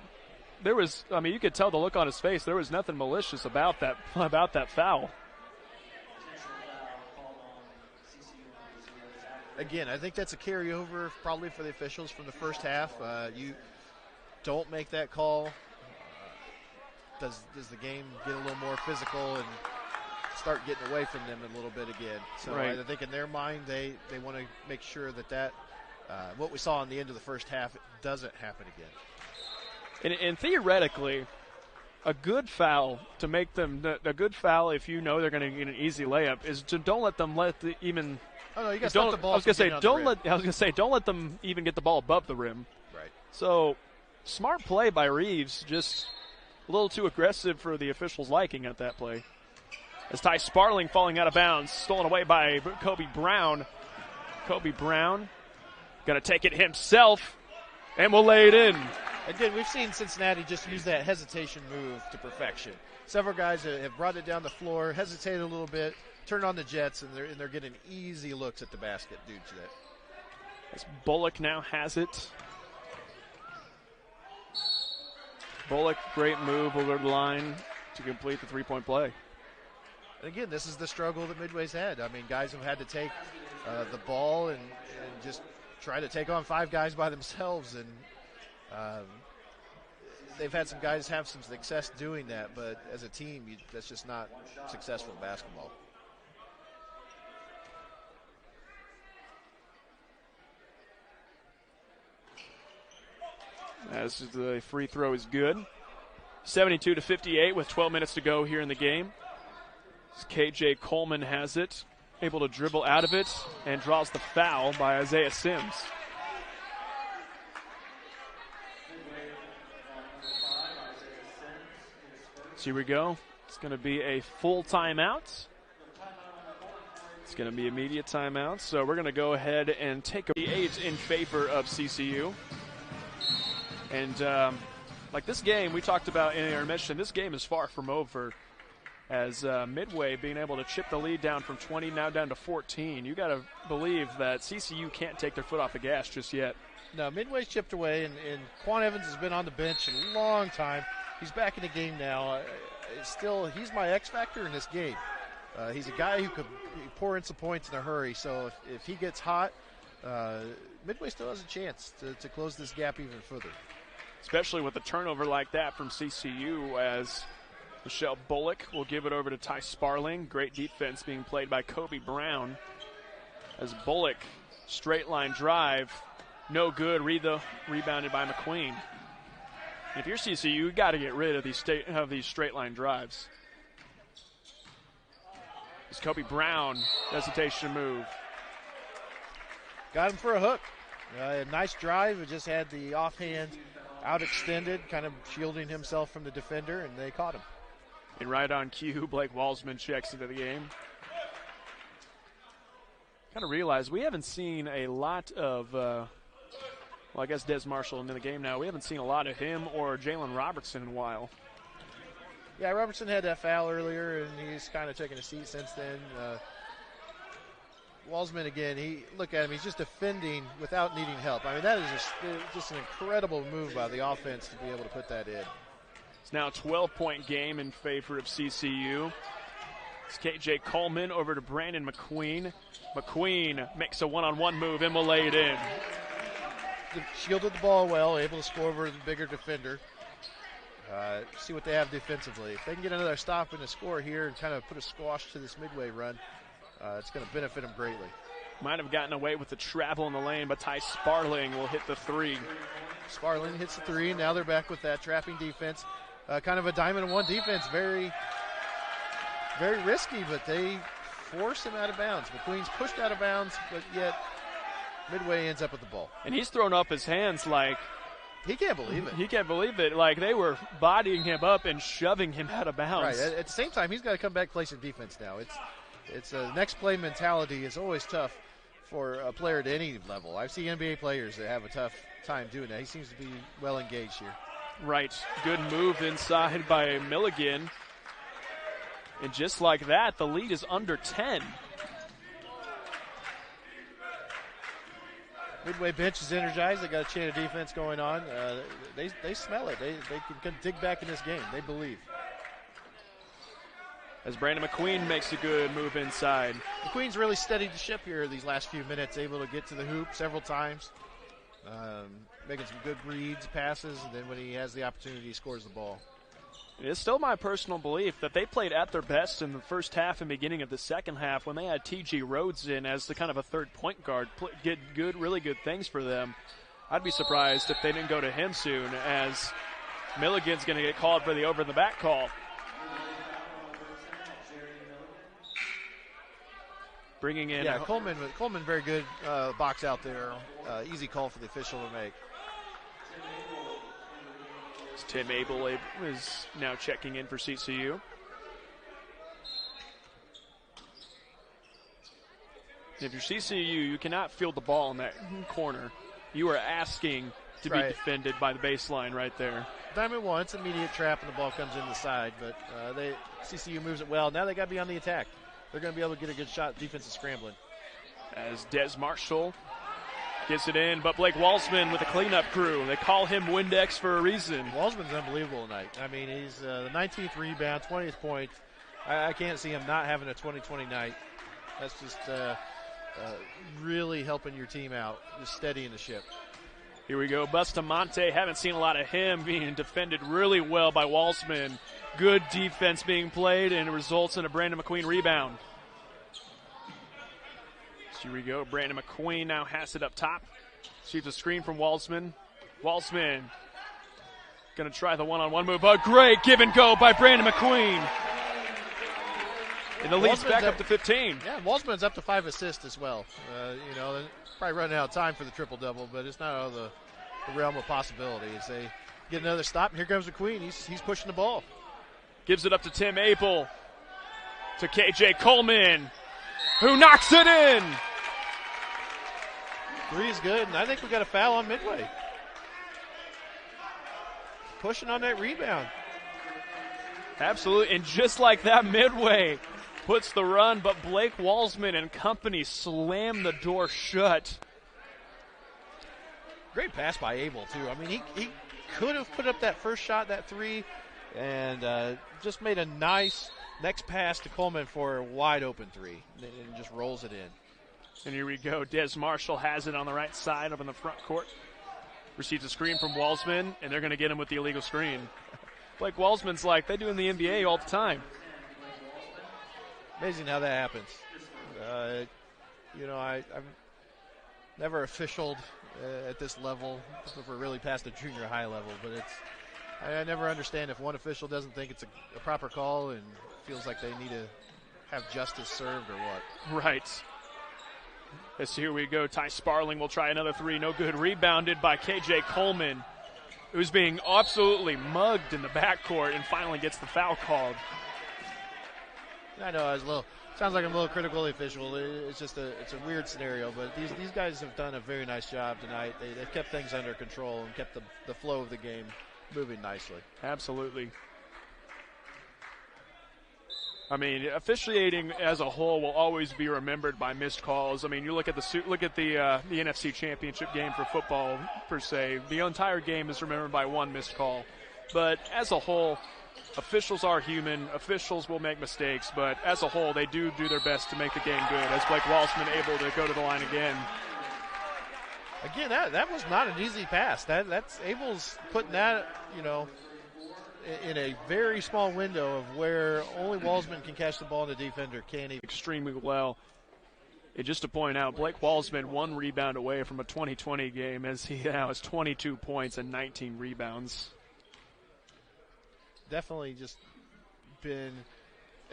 could tell the look on his face. There was nothing malicious about that foul.
Again, I think that's a carryover probably for the officials from the first half. You don't make that call. Does the game get a little more physical and start getting away from them a little bit again? So
right.
I think in their mind they want to make sure that what we saw in the end of the first half doesn't happen again.
And theoretically, a good foul to make them a good foul if you know they're going to get an easy layup is to don't let them even.
Oh no, you got to stop the ball.
I was going to say don't let them even get the ball above the rim.
Right.
So smart play by Reeves. Just A little too aggressive for the officials' liking at that play. As Ty Sparling falling out of bounds, stolen away by Kobe Brown. Kobe Brown going to take it himself and will lay it in.
Again, we've seen Cincinnati just use that hesitation move to perfection. Several guys have brought it down the floor, hesitated a little bit, turned on the jets, and they're getting easy looks at the basket due to that.
As Bullock now has it. Bullock, great move over the line to complete the three-point play.
And again, this is the struggle that Midway's had. I mean, guys have had to take the ball and just try to take on 5 guys by themselves, and they've had some guys have some success doing that, but as a team, that's just not successful basketball.
As the free throw is good. 72-58 with 12 minutes to go here in the game. As KJ Coleman has it, able to dribble out of it and draws the foul by Isaiah Sims. So here we go. It's going to be a full timeout. It's going to be immediate timeout. So we're going to go ahead and take a 8 in favor of CCU. And like this game, we talked about in our intermission, this game is far from over. As Midway being able to chip the lead down from 20 now down to 14. You got to believe that CCU can't take their foot off the gas just yet.
No, Midway's chipped away, and Quan Evans has been on the bench a long time. He's back in the game now. He's my X factor in this game. He's a guy who could pour in some points in a hurry. So if he gets hot, Midway still has a chance to close this gap even further.
Especially with a turnover like that from CCU, as Michelle Bullock will give it over to Ty Sparling. Great defense being played by Kobe Brown. As Bullock, straight line drive, no good. Rebounded by McQueen. If you're CCU, you got to get rid of these straight line drives. As Kobe Brown, hesitation move.
Got him for a hook. A nice drive. It just had the offhand out extended, kind of shielding himself from the defender, and they caught him.
And right on cue, Blake Walsman checks into the game. Kind of realized we haven't seen a lot of, well, I guess Des Marshall in the game now. We haven't seen a lot of him or Jalen Robertson in a while.
Yeah, Robertson had that foul earlier, and he's kind of taken a seat since then. Walsman, again, look at him. He's just defending without needing help. I mean, that is just an incredible move by the offense to be able to put that in.
It's now a 12-point game in favor of CCU. It's KJ Coleman over to Brandon McQueen. McQueen makes a one-on-one move and will lay it in.
Shielded the ball well, able to score over the bigger defender. See what they have defensively. If they can get another stop and a score here and kind of put a squash to this Midway run, it's going to benefit them greatly.
Might have gotten away with the travel in the lane, but Ty Sparling will hit the three.
Sparling hits the three. Now they're back with that trapping defense. Kind of a diamond-and-one defense. Very, very risky, but they force him out of bounds. McQueen's pushed out of bounds, but yet Midway ends up with the ball.
And he's thrown up his hands like
he can't believe it.
He can't believe it. Like they were bodying him up and shoving him out of bounds.
Right. At the same time, he's got to come back and play some defense now. It's a next play mentality is always tough for a player at any level. I've seen NBA players that have a tough time doing that. He seems to be well engaged here.
Right. Good move inside by Milligan. And just like that, the lead is under 10.
Midway bench is energized. They got a chain of defense going on. They smell it. They can dig back in this game. They believe.
As Brandon McQueen makes a good move inside.
McQueen's really steadied the ship here these last few minutes, able to get to the hoop several times, making some good reads, passes, and then when he has the opportunity, he scores the ball.
It is still my personal belief that they played at their best in the first half and beginning of the second half when they had T.G. Rhodes in as the kind of a third point guard, get really good things for them. I'd be surprised if they didn't go to him soon, as Milligan's going to get called for the over-the-back call. Bringing in.
Yeah, Coleman very good box out there. Easy call for the official to make.
Tim Abel is now checking in for CCU. If you're CCU, you cannot field the ball in that corner. You are asking to be defended by the baseline right there.
Diamond one, it's an immediate trap and the ball comes in the side, but CCU moves it well. Now they got to be on the attack. They're going to be able to get a good shot. Defense is scrambling.
As Des Marshall gets it in, but Blake Walsman with a cleanup crew. They call him Windex for a reason.
Walsman's unbelievable tonight. I mean, he's the 19th rebound, 20th point. I can't see him not having a 20-20 night. That's just really helping your team out, just steadying the ship.
Here we go. Bustamante, haven't seen a lot of him, being defended really well by Walsman. Good defense being played, and it results in a Brandon McQueen rebound. So here we go. Brandon McQueen now has it up top. Shoots a screen from Walsman. Walsman going to try the one-on-one move. A great give and go by Brandon McQueen. And the lead's back up to 15.
Yeah, Walsman's up to 5 assists as well. They're probably running out of time for the triple-double, but it's not out of the realm of possibility. As they get another stop, and here comes McQueen. He's pushing the ball.
Gives it up to Tim Abel. To KJ Coleman, who knocks it in.
Three is good, and I think we got a foul on Midway. Pushing on that rebound.
Absolutely, and just like that, Midway puts the run, but Blake Walsman and company slam the door shut.
Great pass by Abel, too. I mean, he could have put up that first shot, that three, and just made a nice next pass to Coleman for a wide-open three, and just rolls it in.
And here we go. Des Marshall has it on the right side up in the front court. Receives a screen from Walsman, and they're going to get him with the illegal screen. Blake Walsman's like they do in the NBA all the time.
Amazing how that happens. I've never officialed at this level, if we're really past the junior high level, but I never understand if one official doesn't think it's a proper call and feels like they need to have justice served or what.
Right. As here we go. Ty Sparling will try another three. No good. Rebounded by KJ Coleman, who's being absolutely mugged in the backcourt and finally gets the foul called.
I know sounds like I'm a little critical of the official. It's just it's a weird scenario, but these guys have done a very nice job tonight. They've kept things under control and kept the flow of the game moving nicely.
Absolutely. I mean, officiating as a whole will always be remembered by missed calls. I mean, you look at the NFC Championship game for football per se. The entire game is remembered by one missed call. But as a whole, officials are human. Officials will make mistakes, but as a whole, they do their best to make the game good. As Blake Walsman able to go to the line again.
Again, that was not an easy pass. That's Abel's putting that, in a very small window of where only Walsman can catch the ball and the defender can't even.
Extremely well. And just to point out, Blake Walsman 1 rebound away from a 20-20 game as he now has 22 points and 19 rebounds.
Definitely just been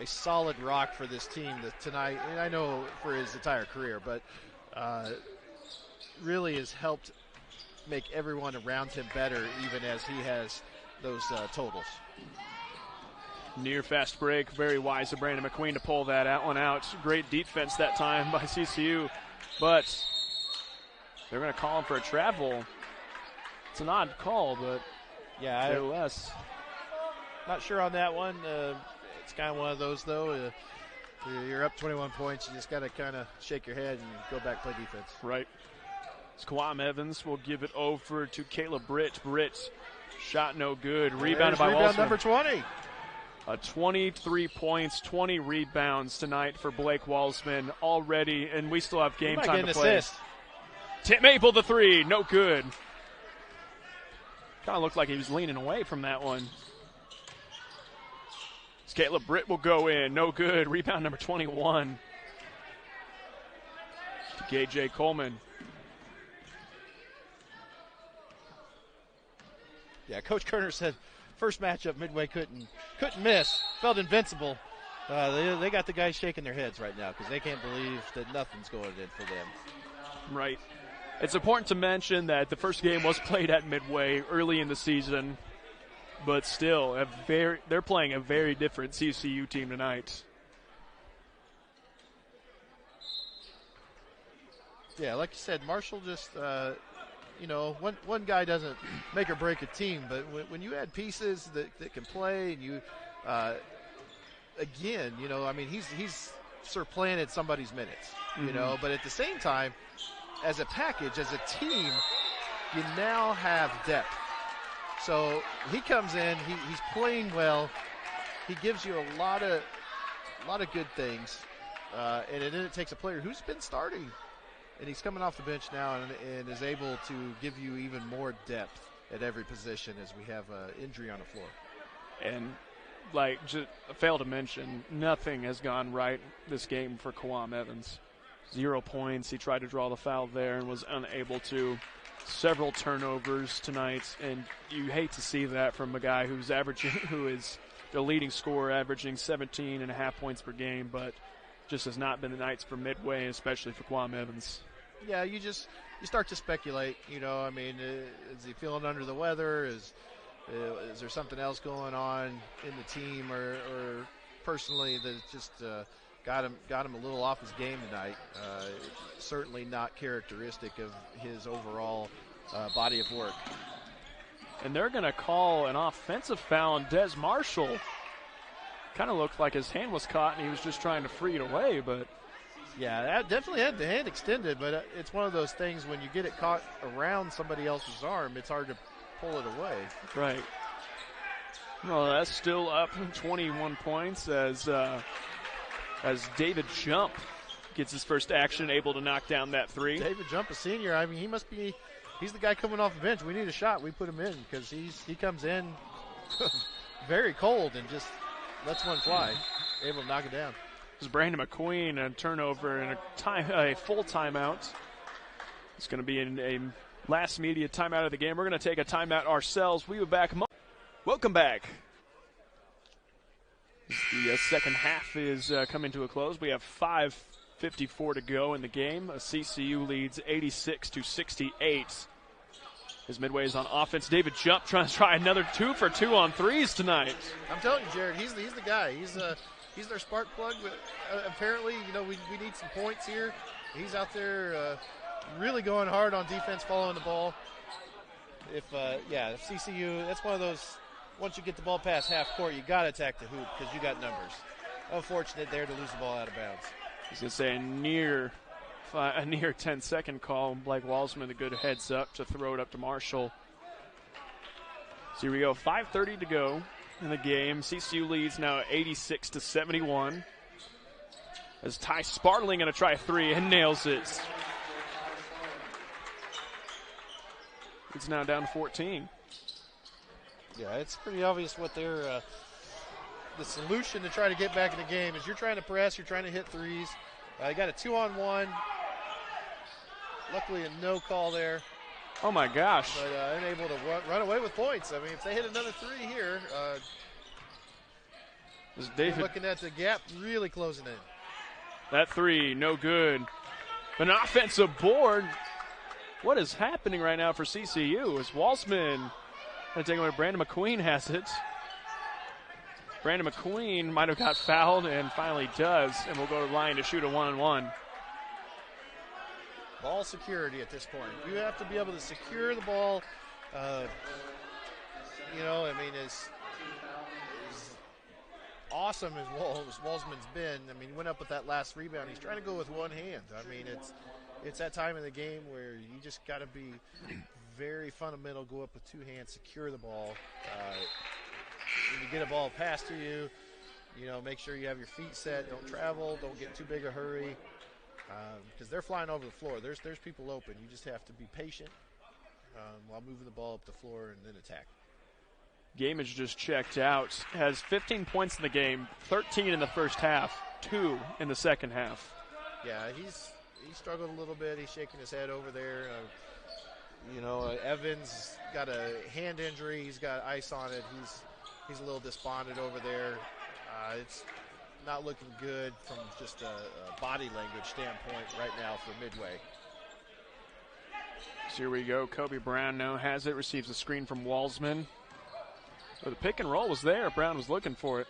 a solid rock for this team tonight, and I know for his entire career, but really has helped make everyone around him better even as he has those totals.
Near fast break, very wise of Brandon McQueen to pull that one out. Great defense that time by CCU, but they're going to call him for a travel. It's an odd call, but nevertheless.
Not sure on that one. It's kind of one of those, though. You're up 21 points. You just got to kind of shake your head and go back play defense.
Right. Squam Evans will give it over to Caleb Britt. Britt, shot no good. Rebounded by Walsman.
Number 20.
23 points, 20 rebounds tonight for Blake Walsman already, and we still have game time to play.
Assist.
Tim Abel, the three, no good. Kind of looked like he was leaning away from that one. Caleb Britt will go in. No good. Rebound number 21. To KJ Coleman.
Yeah, Coach Kerner said first matchup Midway couldn't miss. Felt invincible. They got the guys shaking their heads right now because they can't believe that nothing's going in for them.
Right. It's important to mention that the first game was played at Midway early in the season. but still, they're playing a very different CCU team tonight.
Yeah, like you said, Marshall just, one guy doesn't make or break a team, but when you add pieces that can play, and you, again, he's supplanted somebody's minutes, but at the same time, as a package, as a team, you now have depth. So he comes in, he's playing well, he gives you a lot of good things, and then it takes a player who's been starting, and he's coming off the bench now and is able to give you even more depth at every position as we have injury on the floor.
And just fail to mention, nothing has gone right this game for Quam Evans. 0 points. He tried to draw the foul there and was unable to. Several turnovers tonight, and you hate to see that from a guy who is the leading scorer, averaging 17.5 points per game, but just has not been the nights for Midway, especially for Quam Evans.
Yeah, you start to speculate. Is he feeling under the weather? Is there something else going on in the team, or personally that just got him a little off his game tonight? Certainly not characteristic of his overall body of work.
And they're going to call an offensive foul on Des Marshall. Kind of looked like his hand was caught and he was just trying to free it away, but.
Yeah, that definitely had the hand extended, but it's one of those things when you get it caught around somebody else's arm, it's hard to pull it away.
Right. Well, that's still up 21 points as David Jump gets his first action, able to knock down that three.
David Jump, a senior. He's the guy coming off the bench. We need a shot. We put him in because he comes in very cold and just lets one fly, able to knock it down.
This is Brandon McQueen, a turnover and a full timeout. It's going to be a last media timeout of the game. We're going to take a timeout ourselves. We'll be back. Welcome back. The second half is coming to a close. We have 5:54 to go in the game. CCU leads 86-68. As Midway is on offense, David Jump trying to try another 2 for 2 on threes tonight.
I'm telling you, Jared, he's the guy. He's their spark plug. But apparently, we need some points here. He's out there really going hard on defense, following the ball. If CCU, that's one of those. Once you get the ball past half court, you got to attack the hoop because you got numbers. Unfortunate there to lose the ball out of bounds.
I was going to say a near 10-second call. Blake Walsman, a good heads up to throw it up to Marshall. So here we go, 5:30 to go in the game. CCU leads now 86-71. As Ty Spartling going to try a three and nails it. It's now down to 14.
Yeah, it's pretty obvious what their the solution to try to get back in the game is. You're trying to press, you're trying to hit threes. You got a 2-on-1. Luckily, a no call there.
Oh my gosh!
But unable to run away with points. I mean, if they hit another three here, David looking at the gap, really closing in.
That three, no good. An offensive board. What is happening right now for CCU? Is Walsman going to take away? Brandon McQueen has it. Brandon McQueen might have got fouled and finally does, and will go to the line to shoot a 1-on-1.
Ball security at this point. You have to be able to secure the ball. As awesome as Walsman's been, he went up with that last rebound. He's trying to go with one hand. It's that time in the game where you just got to be very fundamental, go up with two hands, secure the ball. When you get a ball passed to you, make sure you have your feet set, don't travel, don't get too big a hurry, because they're flying over the floor. There's people open. You just have to be patient while moving the ball up the floor and then attack.
Gamage just checked out, has 15 points in the game, 13 in the first half, 2 in the second half.
Yeah, he struggled a little bit. He's shaking his head over there. Evans got a hand injury. He's got ice on it. He's a little despondent over there. It's not looking good from just a body language standpoint right now for Midway.
So here we go. Kobe Brown now has it, receives a screen from Walsman. Well, the pick and roll was there. Brown was looking for it.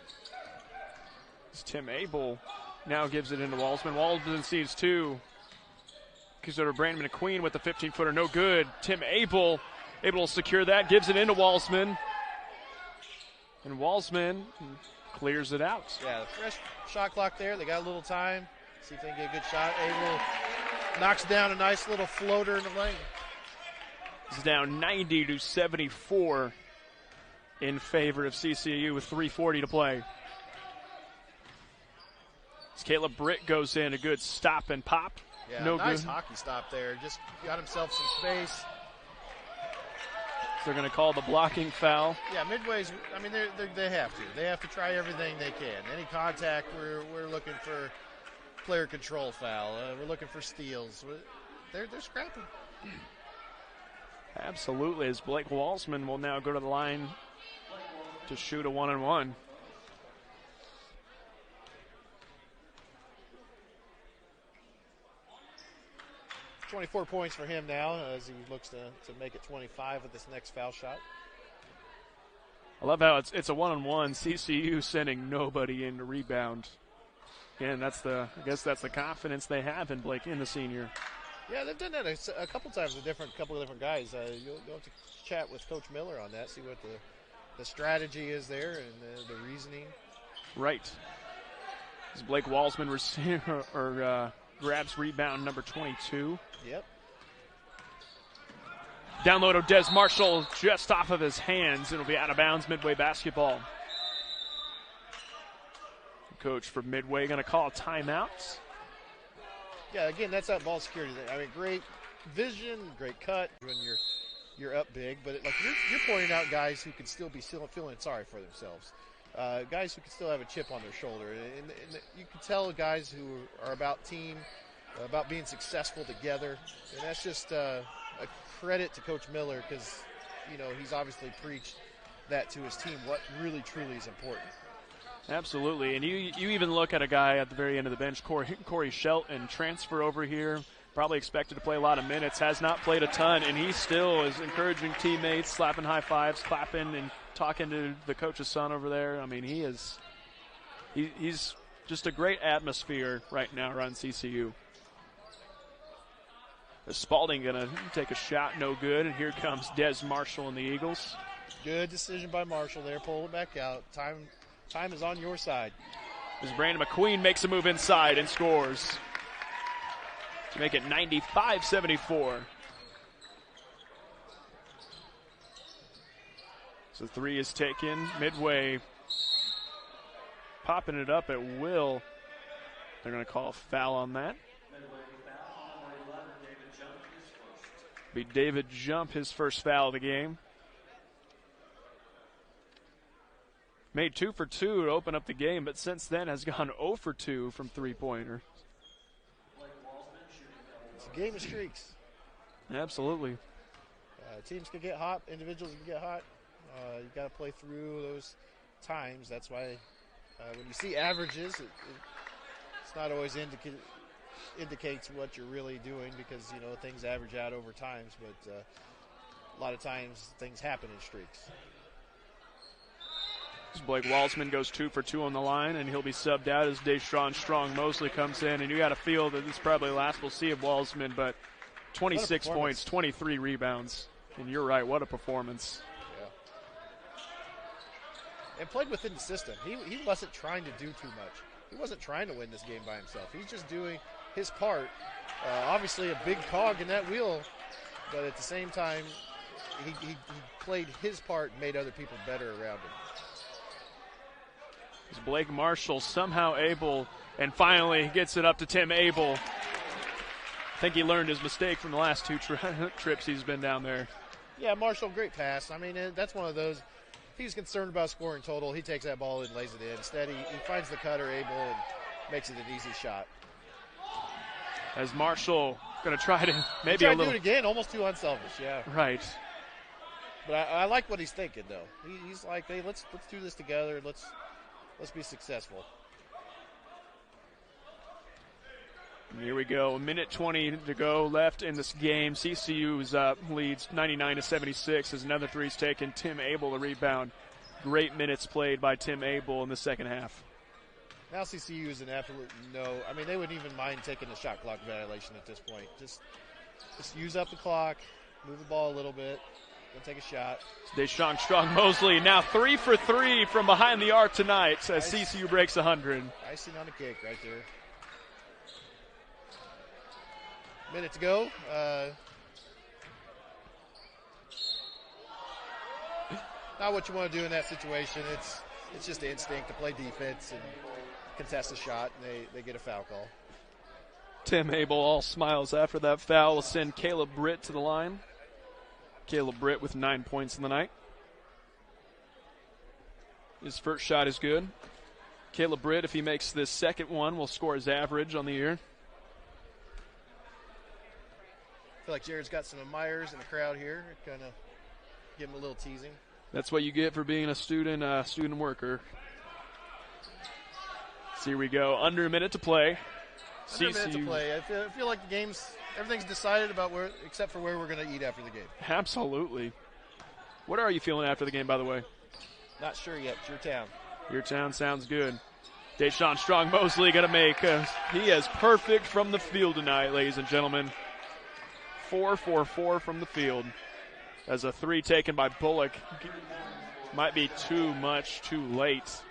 It's Tim Abel now gives it into Walsman. Walsman sees two. Gives it to Brandon McQueen with the 15-footer. No good. Tim Abel able to secure that. Gives it into Walsman. And Walsman clears it out.
Yeah, the fresh shot clock there. They got a little time. See if they can get a good shot. Abel knocks down a nice little floater in the lane.
It's down 90-74 in favor of CCU with 3:40 to play. As Caleb Britt goes in, a good stop and pop.
Yeah,
no
nice
good.
hockey stop there. Just got himself some space.
They're going to call the blocking foul.
Yeah, Midway's, I mean, they have to. They have to try everything they can. Any contact, we're looking for player control foul. We're looking for steals. They're scrapping.
Absolutely, as Blake Walsman will now go to the line to shoot a 1-on-1.
24 points for him now as he looks to make it 25 with this next foul shot.
I love how it's a 1-on-1. CCU sending nobody in to rebound. Again, I guess that's the confidence they have in Blake, in the senior.
Yeah, they've done that a couple times with couple of different guys. You'll have to chat with Coach Miller on that, see what the strategy is there and the reasoning. Right.
As Blake Walsman grabs rebound number 22.
Yep.
Down low to Des Marshall, just off of his hands. It'll be out of bounds, Midway basketball. Coach for Midway going to call a timeout.
Yeah, again, that's that ball security thing. I mean, great vision, great cut when you're up big, but like you're pointing out guys who can still be feeling sorry for themselves. Guys who can still have a chip on their shoulder. And you can tell guys who are about team, about being successful together. And that's just a credit to Coach Miller because, you know, he's obviously preached that to his team, what really, truly is important.
Absolutely. And you even look at a guy at the very end of the bench, Corey Shelton, transfer over here, probably expected to play a lot of minutes, has not played a ton, and he still is encouraging teammates, slapping high fives, clapping, and talking to the coach's son over there. I mean, he's just a great atmosphere right now around CCU. Spalding going to take a shot, no good, and here comes Des Marshall and the Eagles.
Good decision by Marshall there, pull it back out. Time is on your side.
As Brandon McQueen makes a move inside and scores to make it 95-74. So three is taken. Midway popping it up at will. They're going to call a foul on that. Be David Jump, his first foul of the game. Made 2 for 2 to open up the game, but since then has gone 0 for 2 from three-pointer.
It's a game of streaks.
Absolutely.
Teams can get hot. Individuals can get hot. You got to play through those times. That's why when you see averages, it's not always indicates what you're really doing because, you know, things average out over times, but a lot of times things happen in streaks.
Blake Walsman goes 2 for 2 on the line, and he'll be subbed out as Deshaun Strong-Mosley comes in. And you got to feel that this is probably the last we'll see of Walsman, but 26 points, 23 rebounds. And you're right, what a performance.
Yeah. And played within the system. He wasn't trying to do too much. He wasn't trying to win this game by himself. He's just doing his part. Obviously a big cog in that wheel, but at the same time, he played his part and made other people better around him.
Blake Marshall somehow able, and finally gets it up to Tim Abel. I think he learned his mistake from the last two trips he's been down there.
Yeah, Marshall, great pass. I mean, that's one of those, if he's concerned about scoring total, he takes that ball and lays it in. Instead, he finds the cutter, Abel, and makes it an easy shot.
As Marshall going to try to maybe
do it again, almost too unselfish, yeah.
Right.
But I like what he's thinking, though. He's like, hey, let's do this together. Let's be successful.
Here we go. 1:20 to go left in this game. CCU's leads 99-76 as another three's taken. Tim Abel the rebound. Great minutes played by Tim Abel in the second half.
Now CCU is an absolute no. I mean, they wouldn't even mind taking a shot clock violation at this point. Just use up the clock, move the ball a little bit, and take a shot.
Deshaun Strong-Mosley now 3 for 3 from behind the arc tonight as CCU breaks 100.
Icing on the cake right there. Minute to go. Not what you want to do in that situation. It's just the instinct to play defense and contest a shot, and they get a foul call.
Tim Abel all smiles after that foul. Will send Caleb Britt to the line. Caleb Britt with 9 points in the night. His first shot is good. Caleb Britt, if he makes this second one, will score his average on the year.
I feel like Jared's got some admirers in the crowd here. Kind of give him a little teasing.
That's what you get for being a student worker. So here we go. Under a minute to play.
Under a minute to play. I feel like the everything's decided about where, except for where we're going to eat after the game.
Absolutely. What are you feeling after the game, by the way?
Not sure yet. It's your town.
Your town sounds good. Deshaun Strong-Mosley going to make. He is perfect from the field tonight, ladies and gentlemen. 4 for 4 from the field. As a 3 taken by Bullock. Might be too much, too late.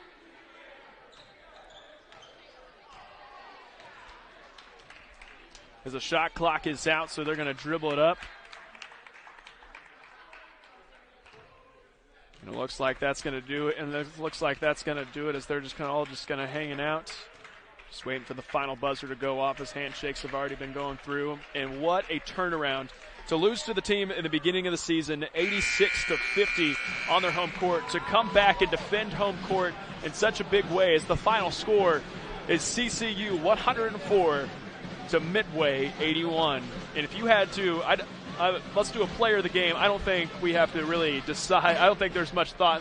As the shot clock is out, so they're going to dribble it up. And it looks like that's going to do it. And it looks like that's going to do it as they're just all hanging out. Just waiting for the final buzzer to go off as handshakes have already been going through. And what a turnaround. To lose to the team in the beginning of the season, 86-50 on their home court. To come back and defend home court in such a big way as the final score is CCU 104 to Midway 81. And if you had to, let's do a player of the game. I don't think we have to really decide. I don't think there's much thought in